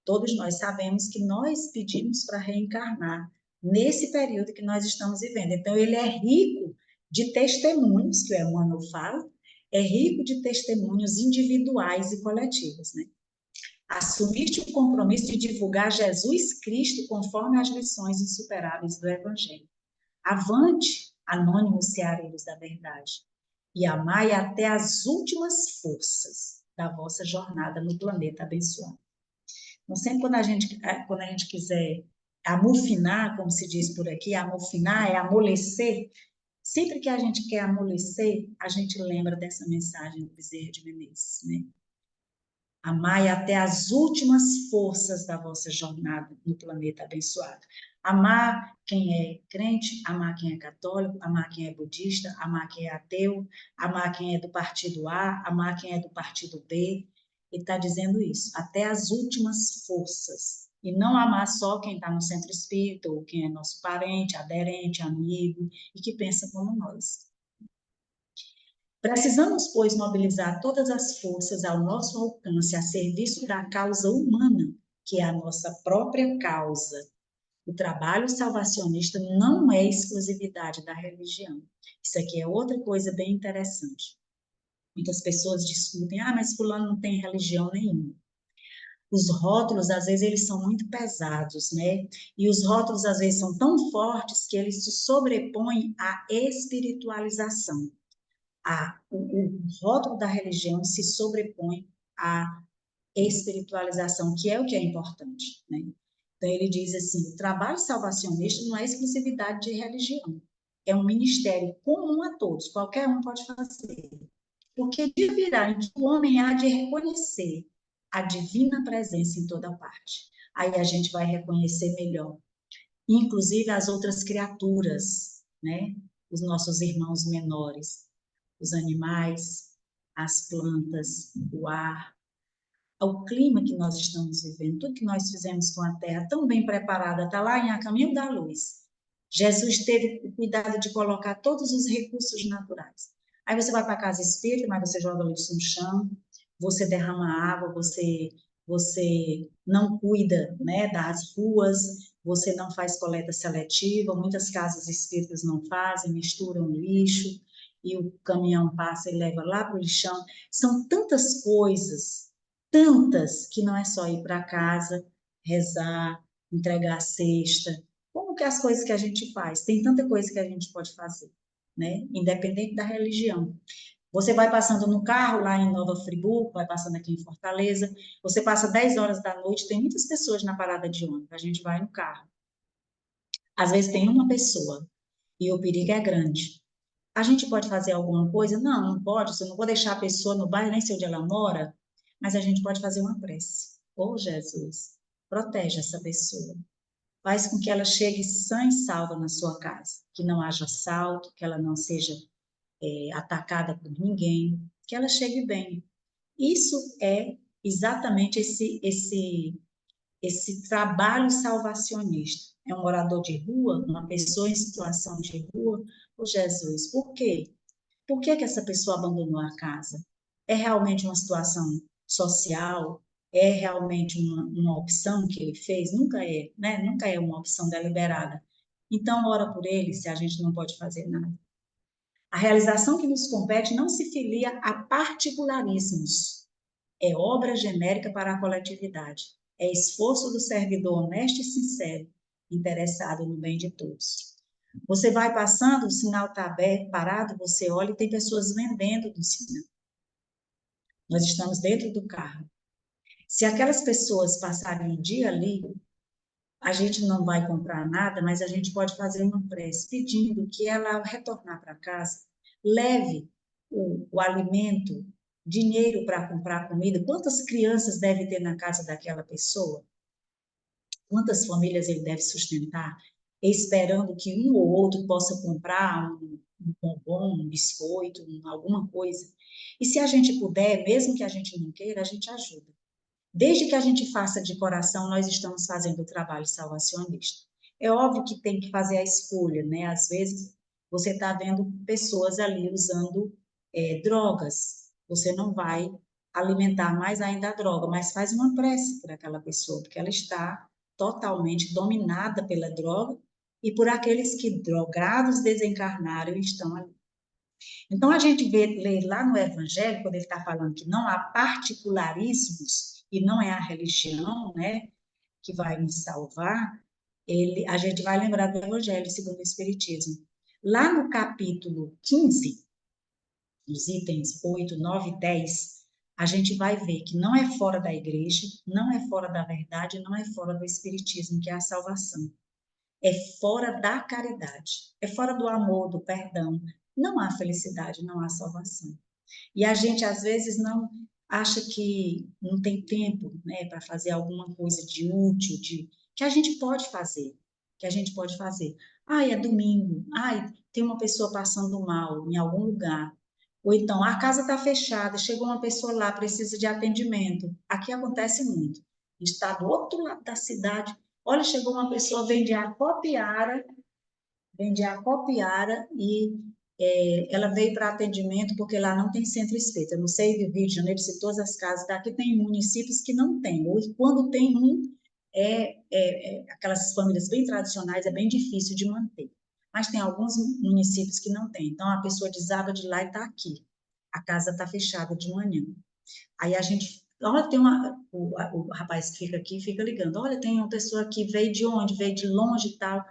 Todos nós sabemos que nós pedimos para reencarnar nesse período que nós estamos vivendo. Então, ele é rico de testemunhos, que o Emmanuel fala, é rico de testemunhos individuais e coletivos, né? Assumiste o compromisso de divulgar Jesus Cristo conforme as lições insuperáveis do Evangelho. Avante, anônimos ceareiros da verdade, e amai até as últimas forças da vossa jornada no planeta abençoado. Então, sempre quando a gente quiser amofinar, como se diz por aqui, amofinar é amolecer, sempre que a gente quer amolecer, a gente lembra dessa mensagem do Bezerra de Menezes, né? Amai até as últimas forças da vossa jornada no planeta abençoado. Amar quem é crente, amar quem é católico, amar quem é budista, amar quem é ateu, amar quem é do partido A, amar quem é do partido B. Ele está dizendo isso, até as últimas forças. E não amar só quem está no centro espírita, ou quem é nosso parente, aderente, amigo, e que pensa como nós. Precisamos, pois, mobilizar todas as forças ao nosso alcance a serviço da causa humana, que é a nossa própria causa. O trabalho salvacionista não é exclusividade da religião. Isso aqui é outra coisa bem interessante. Muitas pessoas discutem, mas fulano não tem religião nenhuma. os rótulos, às vezes, eles são muito pesados, né? E os rótulos, às vezes, são tão fortes que eles se sobrepõem à espiritualização. O rótulo da religião se sobrepõe à espiritualização, que é o que é importante, né? Então, ele diz assim, o trabalho salvacionista não é exclusividade de religião, é um ministério comum a todos, qualquer um pode fazer. Porque dia virá em que o homem há de reconhecer a divina presença em toda parte. Aí a gente vai reconhecer melhor, inclusive as outras criaturas, né? Os nossos irmãos menores, os animais, as plantas, o ar, o clima que nós estamos vivendo, tudo que nós fizemos com a Terra, tão bem preparada, está lá em A Caminho da Luz. Jesus teve o cuidado de colocar todos os recursos naturais. Aí você vai para a casa espírita, mas você joga lixo no chão, você derrama água, você não cuida, né, das ruas, você não faz coleta seletiva, muitas casas espíritas não fazem, misturam lixo, e o caminhão passa e leva lá para o lixão. São tantas coisas, tantas, que não é só ir para casa, rezar, entregar a cesta, como que as coisas que a gente faz? Tem tanta coisa que a gente pode fazer, né? Independente da religião. Você vai passando no carro lá em Nova Friburgo, vai passando aqui em Fortaleza, você passa 10 horas da noite, tem muitas pessoas na parada de ônibus, a gente vai no carro. Às vezes tem uma pessoa e o perigo é grande. A gente pode fazer alguma coisa? Não, não pode, você não vou deixar a pessoa no bairro, nem sei onde ela mora, mas a gente pode fazer uma prece. Ô Jesus, protege essa pessoa. Faz com que ela chegue sã e salva na sua casa, que não haja assalto, que ela não seja atacada por ninguém, que ela chegue bem. Isso é exatamente esse trabalho salvacionista. É um morador de rua, uma pessoa em situação de rua. Ô Jesus, por quê? Por que essa pessoa abandonou a casa? É realmente uma situação social? É realmente uma opção que ele fez? Nunca é, né? Nunca é uma opção deliberada. Então, ora por ele, se a gente não pode fazer nada. A realização que nos compete não se filia a particularismos. É obra genérica para a coletividade. É esforço do servidor honesto e sincero, interessado no bem de todos. Você vai passando, o sinal está aberto, parado, você olha e tem pessoas vendendo no sinal. Nós estamos dentro do carro. Se aquelas pessoas passarem um dia ali, a gente não vai comprar nada, mas a gente pode fazer uma prece pedindo que ela, ao retornar para casa, leve o alimento, dinheiro para comprar comida. Quantas crianças deve ter na casa daquela pessoa? Quantas famílias ele deve sustentar? Esperando que um ou outro possa comprar um bombom, um biscoito, alguma coisa. E se a gente puder, mesmo que a gente não queira, a gente ajuda. Desde que a gente faça de coração, nós estamos fazendo o trabalho salvacionista. É óbvio que tem que fazer a escolha, né? Às vezes, você está vendo pessoas ali usando drogas. Você não vai alimentar mais ainda a droga, mas faz uma prece por aquela pessoa, porque ela está totalmente dominada pela droga e por aqueles que, drogados, desencarnaram e estão ali. Então, a gente lê lá no Evangelho, quando ele está falando que não há particularismos, e não é a religião, né, que vai nos salvar, a gente vai lembrar do Evangelho segundo o Espiritismo. Lá no capítulo 15, nos itens 8, 9 e 10, a gente vai ver que não é fora da igreja, não é fora da verdade, não é fora do Espiritismo, que é a salvação. É fora da caridade, é fora do amor, do perdão. Não há felicidade, não há salvação. E a gente, às vezes, não acha que não tem tempo, né, para fazer alguma coisa de útil, que a gente pode fazer, que a gente pode fazer. Ai, é domingo, ai, tem uma pessoa passando mal em algum lugar. Ou então, a casa está fechada, chegou uma pessoa lá, precisa de atendimento. Aqui acontece muito. Está do outro lado da cidade. Olha, chegou uma pessoa, vende a Acopiara e ela veio para atendimento porque lá não tem centro espírita. Eu não sei do Rio de Janeiro se todas as casas daqui tem municípios que não tem. Ou quando tem aquelas famílias bem tradicionais, é bem difícil de manter. Mas tem alguns municípios que não tem. Então, a pessoa desaba de lá e está aqui. A casa está fechada de manhã. Aí a gente... Olha, o rapaz que fica aqui fica ligando, olha, tem uma pessoa que veio de onde? Veio de longe e tal.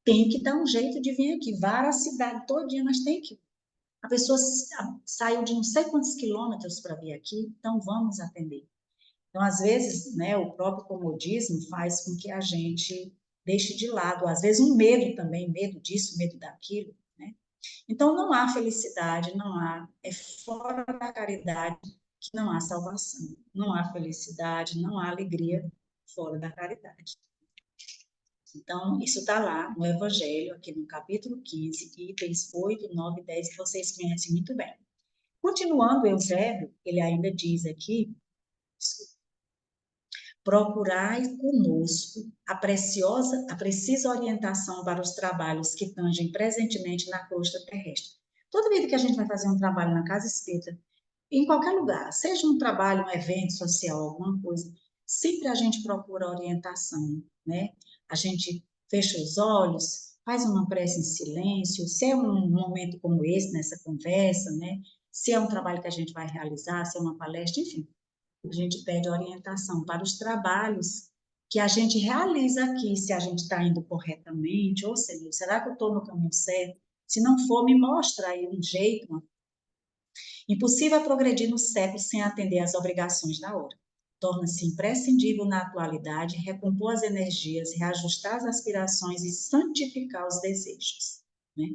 Tem que dar um jeito de vir aqui, vara a cidade todinha, mas tem que. A pessoa saiu de não sei quantos quilômetros para vir aqui, então vamos atender. Então, às vezes, né, o próprio comodismo faz com que a gente deixe de lado, às vezes um medo também, medo disso, medo daquilo, né? Então, não há felicidade, não há, é fora da caridade que não há salvação, não há felicidade, não há alegria fora da caridade. Então, isso está lá no Evangelho, aqui no capítulo 15, itens 8, 9 e 10, que vocês conhecem muito bem. Continuando, Eusébio, ele ainda diz aqui, procurai conosco a precisa orientação para os trabalhos que tangem presentemente na crosta terrestre. Toda vez que a gente vai fazer um trabalho na casa espírita, em qualquer lugar, seja um trabalho, um evento social, alguma coisa, sempre a gente procura orientação, né? A gente fecha os olhos, faz uma prece em silêncio, se é um momento como esse, nessa conversa, né? Se é um trabalho que a gente vai realizar, se é uma palestra, enfim, a gente pede orientação para os trabalhos que a gente realiza aqui, se a gente está indo corretamente, ou seja, será que eu estou no caminho certo? Se não for, me mostra aí um jeito. Impossível progredir no século sem atender às obrigações da hora. Torna-se imprescindível na atualidade recompor as energias, reajustar as aspirações e santificar os desejos, né?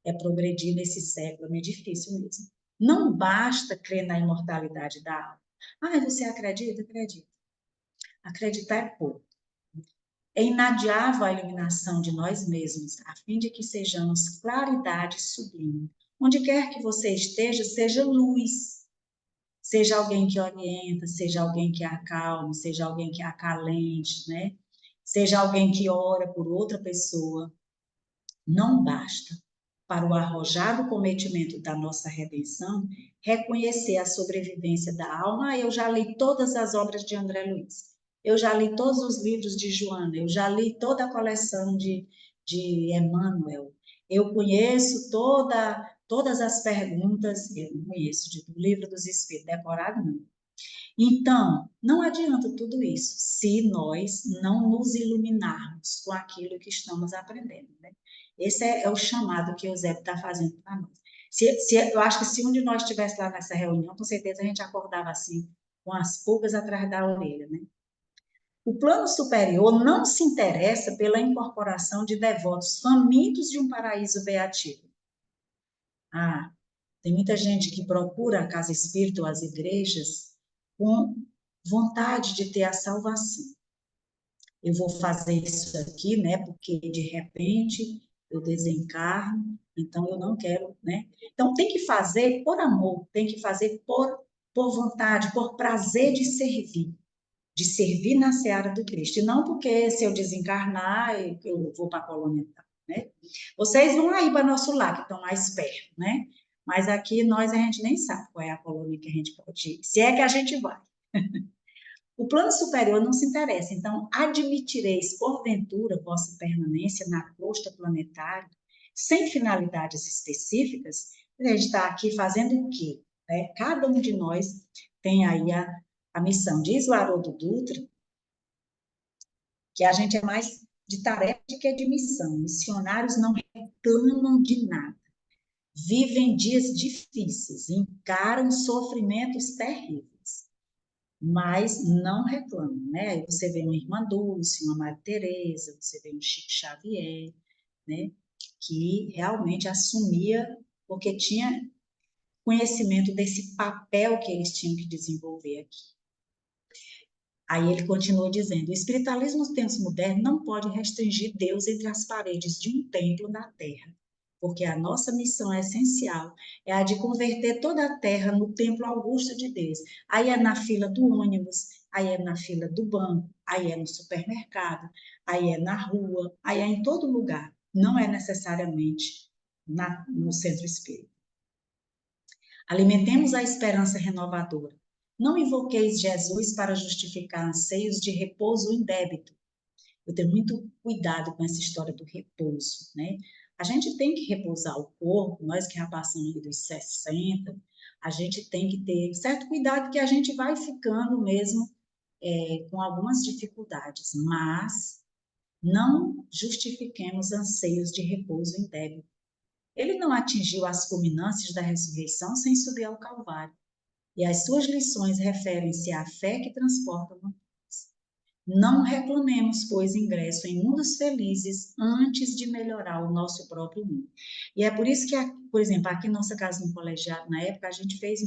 É progredir nesse século, é meio difícil mesmo. Não basta crer na imortalidade da alma. Ah, você acredita? Acredito. Acreditar é pouco. É inadiável a iluminação de nós mesmos, a fim de que sejamos claridade sublime. Onde quer que você esteja, seja luz. Seja alguém que orienta, seja alguém que acalme, seja alguém que acalente, né? Seja alguém que ora por outra pessoa. Não basta, para o arrojado cometimento da nossa redenção, reconhecer a sobrevivência da alma. Ah, eu já li todas as obras de André Luiz, eu já li todos os livros de Joana, eu já li toda a coleção de Emmanuel, eu conheço todas as perguntas, eu não conheço do Livro dos Espíritos, decorado não. Então, não adianta tudo isso se nós não nos iluminarmos com aquilo que estamos aprendendo, né? Esse é o chamado que o Eusébio está fazendo para nós. Eu acho que se um de nós estivesse lá nessa reunião, com certeza a gente acordava assim, com as pulgas atrás da orelha, né? O plano superior não se interessa pela incorporação de devotos famintos de um paraíso beatífico. Ah, tem muita gente que procura a casa espírita ou as igrejas com vontade de ter a salvação. Eu vou fazer isso aqui, né? Porque de repente eu desencarno, então eu não quero, né? Então tem que fazer por amor, tem que fazer por vontade, por prazer de servir na seara do Cristo. E não porque se eu desencarnar eu vou para a colônia, né? Vocês vão aí para nosso lar, que estão mais perto, né? Mas aqui a gente nem sabe qual é a colônia que a gente pode ir, se é que a gente vai. O plano superior não se interessa, então admitireis porventura vossa permanência na crosta planetária sem finalidades específicas. A gente está aqui fazendo o quê? Né? Cada um de nós tem aí a missão. Diz o Haroldo Dutra que a gente é mais de tarefa do que de missão. Missionários não reclamam de nada. Vivem dias difíceis, encaram sofrimentos terríveis, mas não reclamam, né? Aí você vê uma Irmã Dulce, uma Maria Teresa, você vê um Chico Xavier, né? Que realmente assumia, porque tinha conhecimento desse papel que eles tinham que desenvolver aqui. Aí ele continua dizendo, o espiritualismo nos tempos modernos não pode restringir Deus entre as paredes de um templo na Terra, porque a nossa missão essencial é a de converter toda a Terra no templo augusto de Deus. Aí é na fila do ônibus, aí é na fila do banco, aí é no supermercado, aí é na rua, aí é em todo lugar. Não é necessariamente no centro espírita. Alimentemos a esperança renovadora. Não invoqueis Jesus para justificar anseios de repouso indébito. Eu tenho muito cuidado com essa história do repouso, né? A gente tem que repousar o corpo, nós que já passamos dos 60, a gente tem que ter certo cuidado que a gente vai ficando mesmo com algumas dificuldades, mas não justifiquemos anseios de repouso em débito. Ele não atingiu as culminâncias da ressurreição sem subir ao Calvário. E as suas lições referem-se à fé que transporta montanhas. Não reclamemos, pois, ingresso em mundos felizes antes de melhorar o nosso próprio mundo. E é por isso que, por exemplo, aqui em nossa casa no colegiado, na época, a gente fez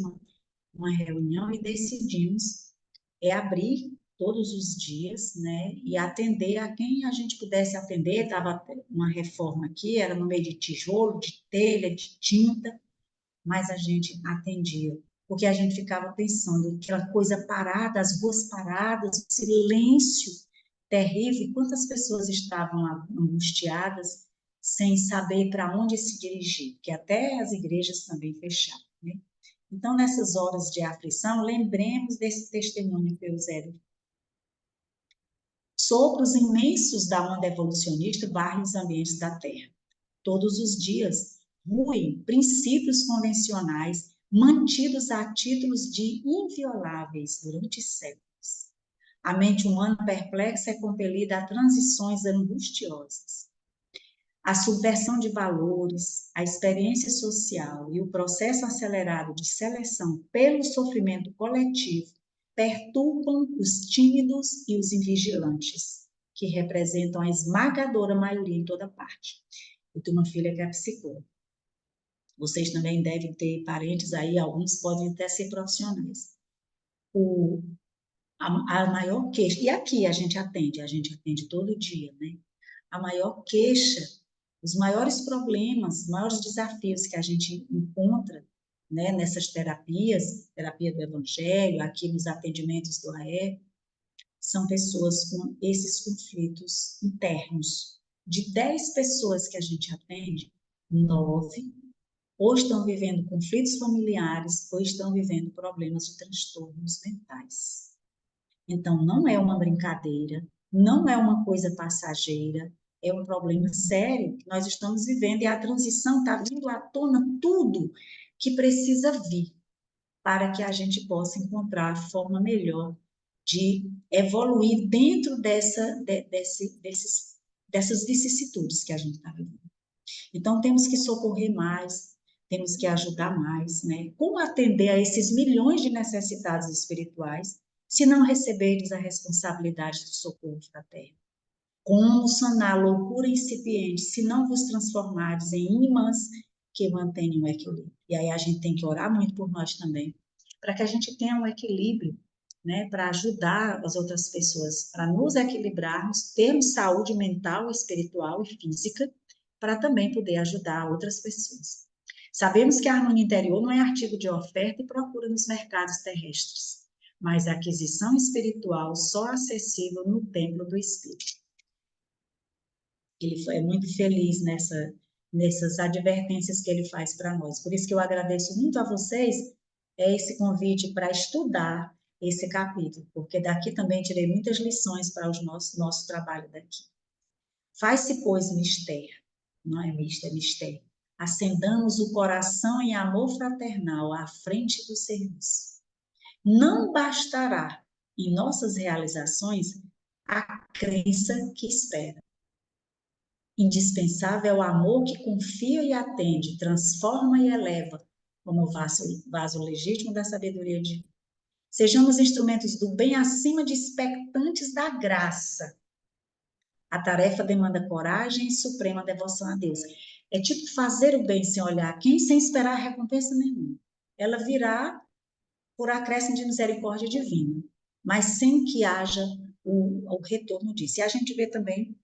uma reunião e decidimos abrir todos os dias, né, e atender a quem a gente pudesse atender. Estava uma reforma aqui, era no meio de tijolo, de telha, de tinta, mas a gente atendia, porque a gente ficava pensando, aquela coisa parada, as ruas paradas, o silêncio terrível, quantas pessoas estavam angustiadas, sem saber para onde se dirigir, que até as igrejas também fecharam, né? Então, nessas horas de aflição, lembremos desse testemunho que o Eusébio. Sopros imensos da onda evolucionista varrem os ambientes da Terra. Todos os dias, ruem princípios convencionais mantidos a títulos de invioláveis durante séculos. A mente humana perplexa é compelida a transições angustiosas. A subversão de valores, a experiência social e o processo acelerado de seleção pelo sofrimento coletivo perturbam os tímidos e os invigilantes, que representam a esmagadora maioria em toda parte. Eu tenho uma filha que é psicóloga. Vocês também devem ter parentes aí, alguns podem até ser profissionais. A maior queixa, e aqui a gente atende todo dia, né? A maior queixa, os maiores problemas, os maiores desafios que a gente encontra, né, nessas terapias, terapia do Evangelho, aqui nos atendimentos do AE, são pessoas com esses conflitos internos. De 10 pessoas que a gente atende, 9 ou estão vivendo conflitos familiares ou estão vivendo problemas de transtornos mentais. Então, não é uma brincadeira, não é uma coisa passageira, é um problema sério que nós estamos vivendo, e a transição está vindo à tona tudo que precisa vir para que a gente possa encontrar a forma melhor de evoluir dentro dessas vicissitudes que a gente está vivendo. Então, temos que socorrer mais, temos que ajudar mais, né? Como atender a esses milhões de necessitados espirituais, se não receberdes a responsabilidade do socorro fraterno? Como sanar a loucura incipiente, se não vos transformardes em imãs que mantenham o equilíbrio? E aí a gente tem que orar muito por nós também, para que a gente tenha um equilíbrio, né, para ajudar as outras pessoas, para nos equilibrarmos, termos saúde mental, espiritual e física, para também poder ajudar outras pessoas. Sabemos que a harmonia interior não é artigo de oferta e procura nos mercados terrestres, mas a aquisição espiritual só acessível no templo do Espírito. Ele é muito feliz nessas advertências que ele faz para nós. Por isso que eu agradeço muito a vocês esse convite para estudar esse capítulo, porque daqui também tirei muitas lições para o nosso trabalho daqui. Faz-se, pois, mistério, não é misto, é mistério. Acendamos o coração em amor fraternal à frente do serviço. Não bastará em nossas realizações a crença que espera. Indispensável é o amor que confia e atende, transforma e eleva, como vaso legítimo da sabedoria divina. Sejamos instrumentos do bem acima de expectantes da graça. A tarefa demanda coragem e suprema devoção a Deus. É tipo fazer o bem sem olhar quem, sem esperar recompensa nenhuma. Ela virá por acréscimo de misericórdia divina, mas sem que haja o retorno disso. E a gente vê também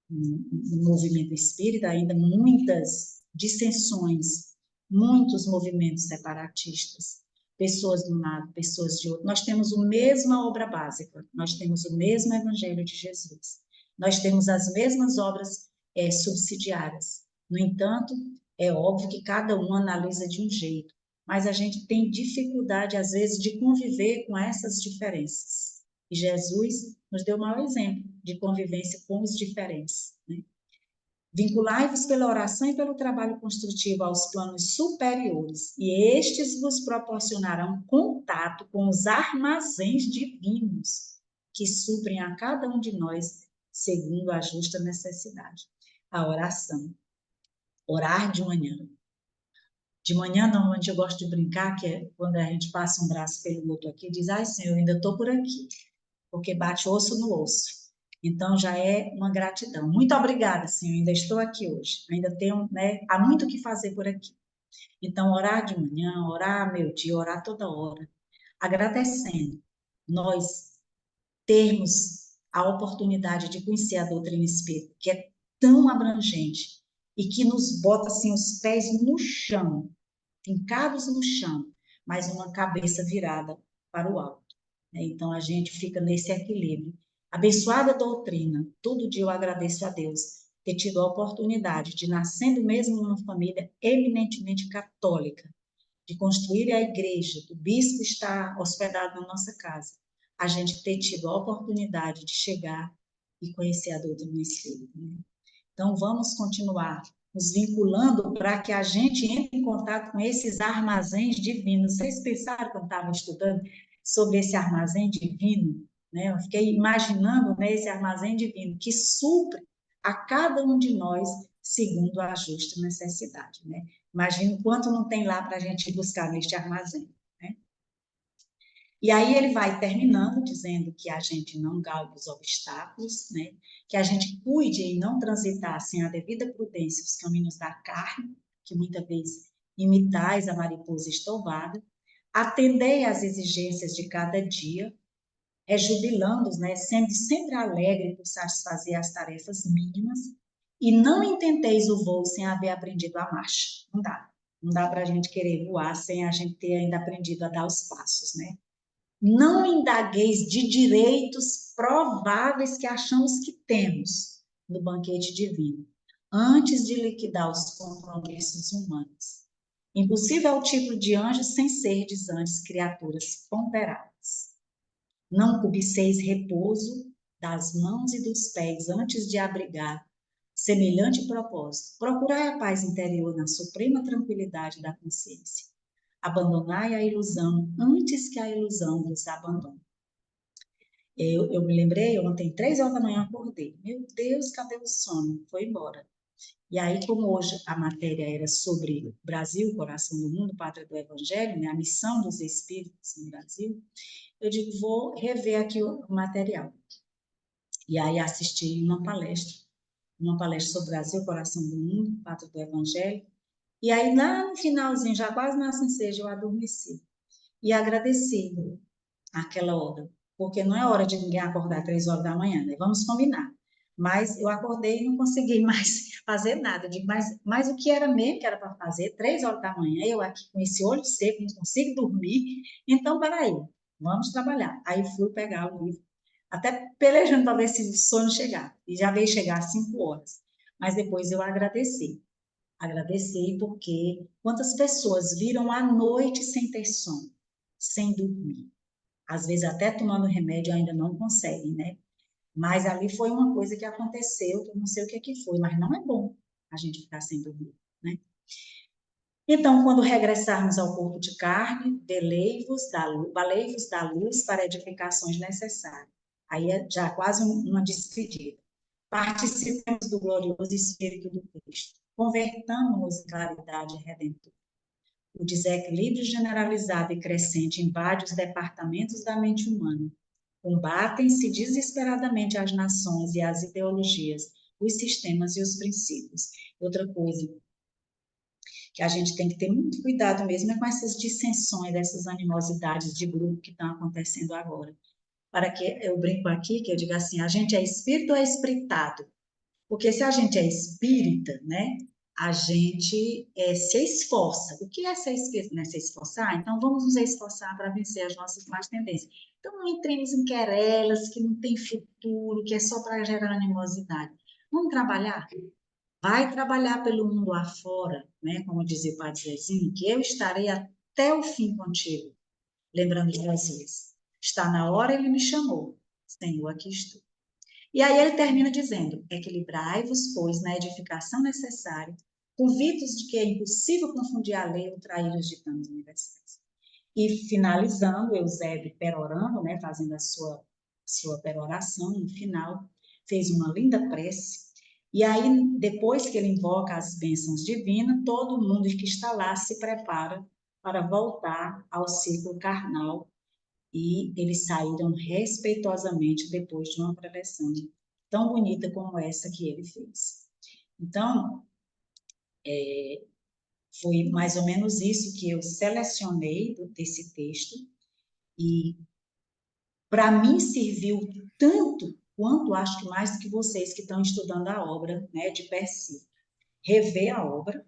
no movimento espírita ainda muitas dissensões, muitos movimentos separatistas, pessoas de um lado, pessoas de outro. Nós temos a mesma obra básica, nós temos o mesmo Evangelho de Jesus, nós temos as mesmas obras subsidiárias. No entanto, é óbvio que cada um analisa de um jeito, mas a gente tem dificuldade, às vezes, de conviver com essas diferenças. E Jesus nos deu o maior exemplo de convivência com os diferentes, né? Vinculai-vos pela oração e pelo trabalho construtivo aos planos superiores, e estes vos proporcionarão contato com os armazéns divinos, que suprem a cada um de nós segundo a justa necessidade. A oração. Orar de manhã. De manhã, normalmente, eu gosto de brincar, que é quando a gente passa um braço pelo outro aqui, diz, ai, Senhor, eu ainda estou por aqui, porque bate osso no osso. Então, já é uma gratidão. Muito obrigada, Senhor, ainda estou aqui hoje. Ainda tenho, né, há muito o que fazer por aqui. Então, orar de manhã, orar meu dia, orar toda hora, agradecendo nós termos a oportunidade de conhecer a doutrina espírita, que é tão abrangente e que nos bota assim os pés no chão, fincados no chão, mas uma cabeça virada para o alto. Então a gente fica nesse equilíbrio. Abençoada doutrina, todo dia eu agradeço a Deus ter tido a oportunidade de, nascendo mesmo numa família eminentemente católica, de construir a igreja, do bispo estar hospedado na nossa casa, a gente ter tido a oportunidade de chegar e conhecer a doutrina espírita. Então, vamos continuar nos vinculando para que a gente entre em contato com esses armazéns divinos. Vocês pensaram, quando estavam estudando, sobre esse armazém divino? Né? Eu fiquei imaginando, né, esse armazém divino que supre a cada um de nós segundo a justa necessidade. Né? Imagina quanto não tem lá para a gente buscar neste armazém. Né? E aí ele vai terminando dizendo que a gente não galgue os obstáculos, né? Que a gente cuide em não transitar sem a devida prudência os caminhos da carne, que muitas vezes imitais a mariposa estouvada, atendei às exigências de cada dia, jubilando-os, né? Sendo sempre alegre por satisfazer as tarefas mínimas, e não intenteis o voo sem haver aprendido a marcha. Não dá. Não dá para a gente querer voar sem a gente ter ainda aprendido a dar os passos, né? Não indagueis de direitos prováveis que achamos que temos no banquete divino, antes de liquidar os compromissos humanos. Impossível é o tipo de anjo sem serdes antes criaturas ponderadas. Não cobiceis repouso das mãos e dos pés antes de abrigar semelhante propósito. Procurai a paz interior na suprema tranquilidade da consciência. Abandonai a ilusão antes que a ilusão vos abandone. Eu me lembrei, ontem, 3 horas da manhã, acordei. Meu Deus, cadê o sono? Foi embora. E aí, como hoje a matéria era sobre Brasil, coração do mundo, pátria do Evangelho, né, a missão dos espíritos no Brasil, eu digo, vou rever aqui o material. E aí assisti uma palestra sobre Brasil, coração do mundo, pátria do Evangelho. E aí, lá no finalzinho, já quase na ensejo, eu adormeci. E agradeci aquela hora, porque não é hora de ninguém acordar 3 horas da manhã, né? Vamos combinar. Mas eu acordei e não consegui mais fazer nada. Eu digo, mas o que era mesmo que era para fazer? 3 horas da manhã, eu aqui com esse olho seco, não consigo dormir. Então, peraí, vamos trabalhar. Aí fui pegar o livro, até pelejando para ver se o sono chegar. E já veio chegar às 5 horas. Mas depois eu agradeci. Agradeci porque quantas pessoas viram a noite sem ter sono, sem dormir. Às vezes até tomando remédio ainda não conseguem, né? Mas ali foi uma coisa que aconteceu, que eu não sei o que foi, mas não é bom a gente ficar sem dormir, né? Então, quando regressarmos ao corpo de carne, valei-vos da luz para edificações necessárias. Aí é já quase uma despedida. Participemos do glorioso Espírito do Cristo. Convertamos-nos em claridade redentora. O desequilíbrio generalizado e crescente invade os departamentos da mente humana. Combatem-se desesperadamente as nações e as ideologias, os sistemas e os princípios. Outra coisa que a gente tem que ter muito cuidado mesmo é com essas dissensões, dessas animosidades de grupo que estão acontecendo agora. Para que eu brinco aqui, que eu digo assim, a gente é espírito ou é espiritado? Porque se a gente é espírita, né, a gente se esforça. O que é ser espírita? Não é se esforçar? Então, vamos nos esforçar para vencer as nossas más tendências. Então, não entremos em querelas que não tem futuro, que é só para gerar animosidade. Vamos trabalhar? Vai trabalhar pelo mundo afora, né, como dizia o Padre Zezinho, que eu estarei até o fim contigo. Lembrando de Jesus. Está na hora, ele me chamou. Senhor, aqui estou. E aí ele termina dizendo, equilibrai-vos, pois, na edificação necessária, convictos de que é impossível confundir a lei ou trair os ditames universais. E finalizando, Eusébio perorando, né, fazendo a sua sua peroração no final, fez uma linda prece, e aí, depois que ele invoca as bênçãos divinas, todo mundo que está lá se prepara para voltar ao ciclo carnal, e eles saíram respeitosamente depois de uma preleção tão bonita como essa que ele fez. Então, foi mais ou menos isso que eu selecionei desse texto, e para mim serviu tanto quanto, acho que mais do que vocês que estão estudando a obra, né, de Percy. Rever a obra,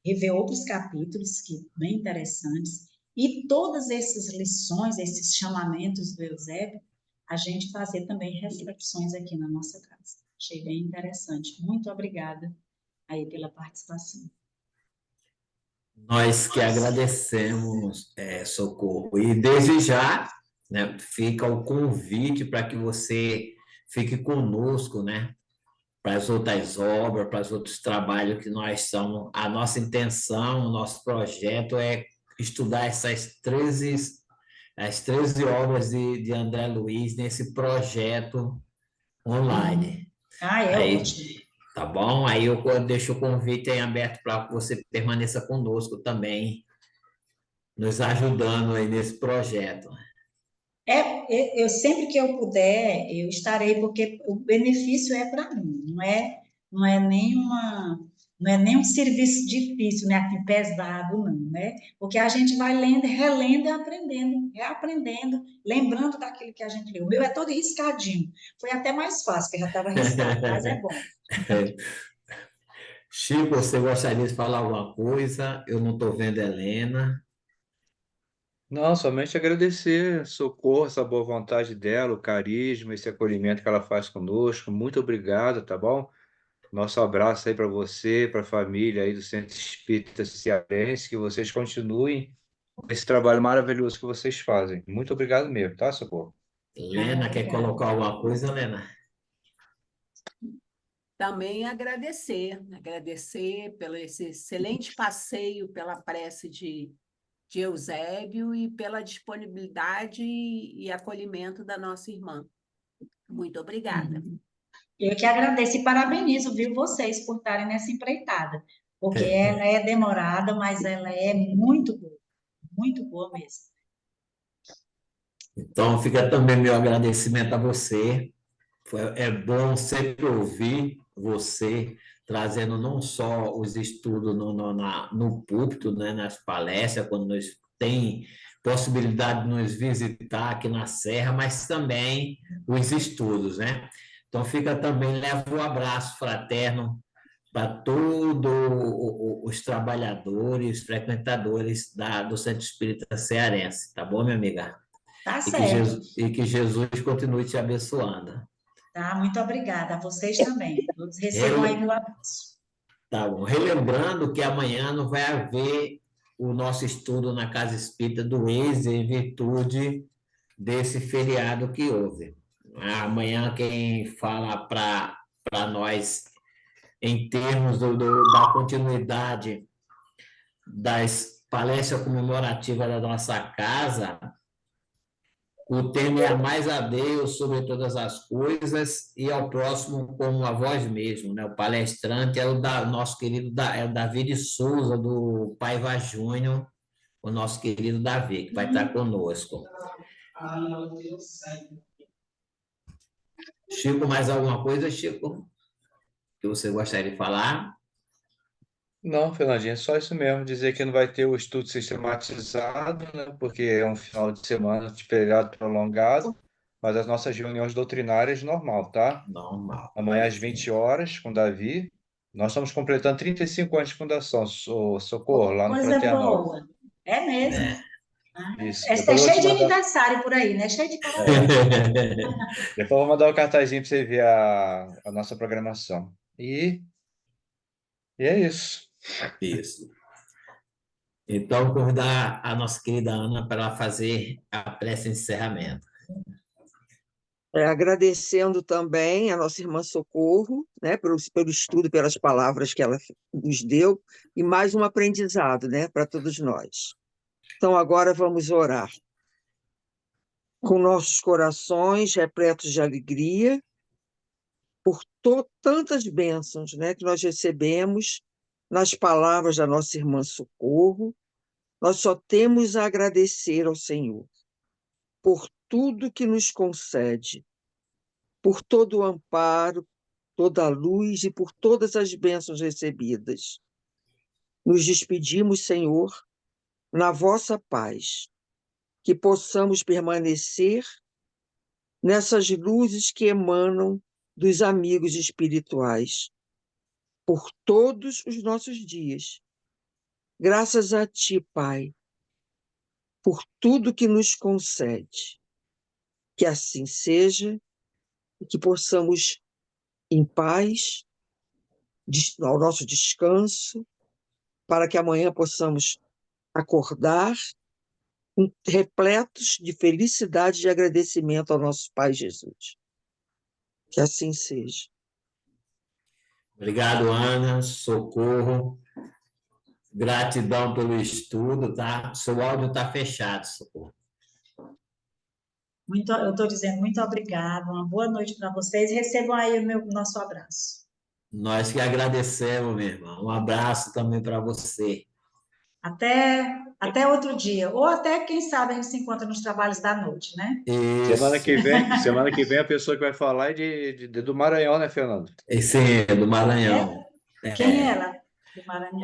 rever outros capítulos que bem interessantes, e todas essas lições, esses chamamentos do Eusébio, a gente fazer também reflexões aqui na nossa casa. Achei bem interessante. Muito obrigada aí pela participação. Nós que agradecemos, Socorro. E desde já, né, fica o convite para que você fique conosco, né, para as outras obras, para os outros trabalhos que nós estamos. A nossa intenção, o nosso projeto é estudar as 13 obras de André Luiz nesse projeto online. Aí, Ótimo. tá bom? Aí eu deixo o convite em aberto para que você permaneça conosco também, nos ajudando aí nesse projeto. Eu sempre que eu puder, eu estarei, porque o benefício é para mim, não é nem um serviço difícil, né, assim, pesado, não, né? Porque a gente vai lendo, relendo e aprendendo, reaprendendo, lembrando daquilo que a gente leu. O meu é todo riscadinho. Foi até mais fácil, porque já estava riscado, mas é bom. Chico, você gostaria de falar alguma coisa? Eu não estou vendo a Helena. Não, somente agradecer, Socorro, essa boa vontade dela, o carisma, esse acolhimento que ela faz conosco. Muito obrigado, tá bom? Nosso abraço aí para você, para a família aí do Centro Espírita Cearense, que vocês continuem com esse trabalho maravilhoso que vocês fazem. Muito obrigado mesmo, tá, Socorro? Helena, quer colocar alguma coisa, Helena? Também agradecer pelo esse excelente passeio pela prece de Eusébio e pela disponibilidade e acolhimento da nossa irmã. Muito obrigada. Eu que agradeço e parabenizo, viu, vocês por estarem nessa empreitada, porque ela é demorada, mas ela é muito boa mesmo. Então, fica também meu agradecimento a você. É bom sempre ouvir você trazendo não só os estudos no púlpito, né, nas palestras, quando nos tem possibilidade de nos visitar aqui na Serra, mas também os estudos, né? Então, fica também, levo um abraço fraterno para todos os trabalhadores, frequentadores do Centro Espírita Cearense, tá bom, minha amiga? Tá certo. E que Jesus continue te abençoando. Tá, muito obrigada. A vocês também. Todos recebam aí meu abraço. Tá bom. Relembrando que amanhã não vai haver o nosso estudo na Casa Espírita do ESE em virtude desse feriado que houve. Amanhã quem fala para nós em termos da continuidade das palestras comemorativas da nossa casa, o tema é mais a Deus sobre todas as coisas e ao próximo como a vós mesmo, né? O palestrante é o nosso querido é o Davi de Souza, do Paiva Júnior, o nosso querido Davi, que vai estar conosco. Chico, mais alguma coisa, Chico, que você gostaria de falar? Não, Fernandinho, é só isso mesmo, dizer que não vai ter o estudo sistematizado, né, porque é um final de semana de feriado prolongado, mas as nossas reuniões doutrinárias normal, tá? Normal. Amanhã às 20 horas, com Davi. Nós estamos completando 35 anos de fundação, Socorro, lá no Coisa Fraternal. boa. É mesmo. Isso. É Depois eu vou cheio te de mandar, aniversário por aí, né? Cheio de parabéns. depois eu vou mandar um cartazinho para você ver a nossa programação. E é isso. Isso. Então, convidar a nossa querida Ana para ela fazer a prece de encerramento. Agradecendo também a nossa irmã Socorro, né, pelo estudo, pelas palavras que ela nos deu, e mais um aprendizado, né, para todos nós. Então, agora vamos orar. com nossos corações repletos de alegria por tantas bênçãos, né, que nós recebemos nas palavras da nossa irmã Socorro. Nós só temos a agradecer ao Senhor por tudo que nos concede, por todo o amparo, toda a luz e por todas as bênçãos recebidas. Nos despedimos, Senhor, na vossa paz, que possamos permanecer nessas luzes que emanam dos amigos espirituais, por todos os nossos dias. Graças a Ti, Pai, por tudo que nos concede. Que assim seja e que possamos, em paz, ao nosso descanso, para que amanhã possamos acordar repletos de felicidade e de agradecimento ao nosso Pai Jesus. Que assim seja. Obrigado, Ana, Socorro. Gratidão pelo estudo, tá? Seu áudio está fechado, Socorro. Eu estou dizendo muito obrigada, uma boa noite para vocês. Recebam aí o nosso abraço. Nós que agradecemos, meu irmão. Um abraço também para você. Até outro dia. Ou até, quem sabe, a gente se encontra nos trabalhos da noite, né? Semana que vem a pessoa que vai falar é do Maranhão, né, Fernando? Sim, é do Maranhão. Quem é ela? Do Maranhão.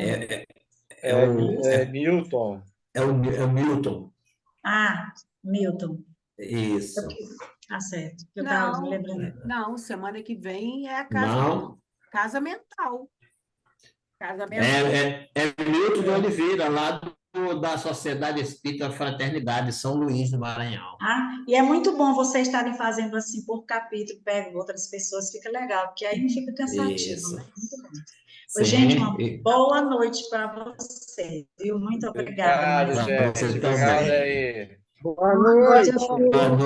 É Newton. É o Milton. Ah, Milton. Isso. Certo. Eu estava me lembrando. Não, semana que vem é a casa mental. Casa mental. É Milton de Oliveira, lá da Sociedade Espírita Fraternidade, São Luís do Maranhão. E é muito bom vocês estarem fazendo assim por capítulo, pegam outras pessoas, fica legal, porque aí não fica cansativo, Isso. né? Muito bom. Sim. Gente, uma boa noite para vocês, viu? Muito obrigada. Obrigado, gente. Obrigado aí. Boa noite. Boa noite.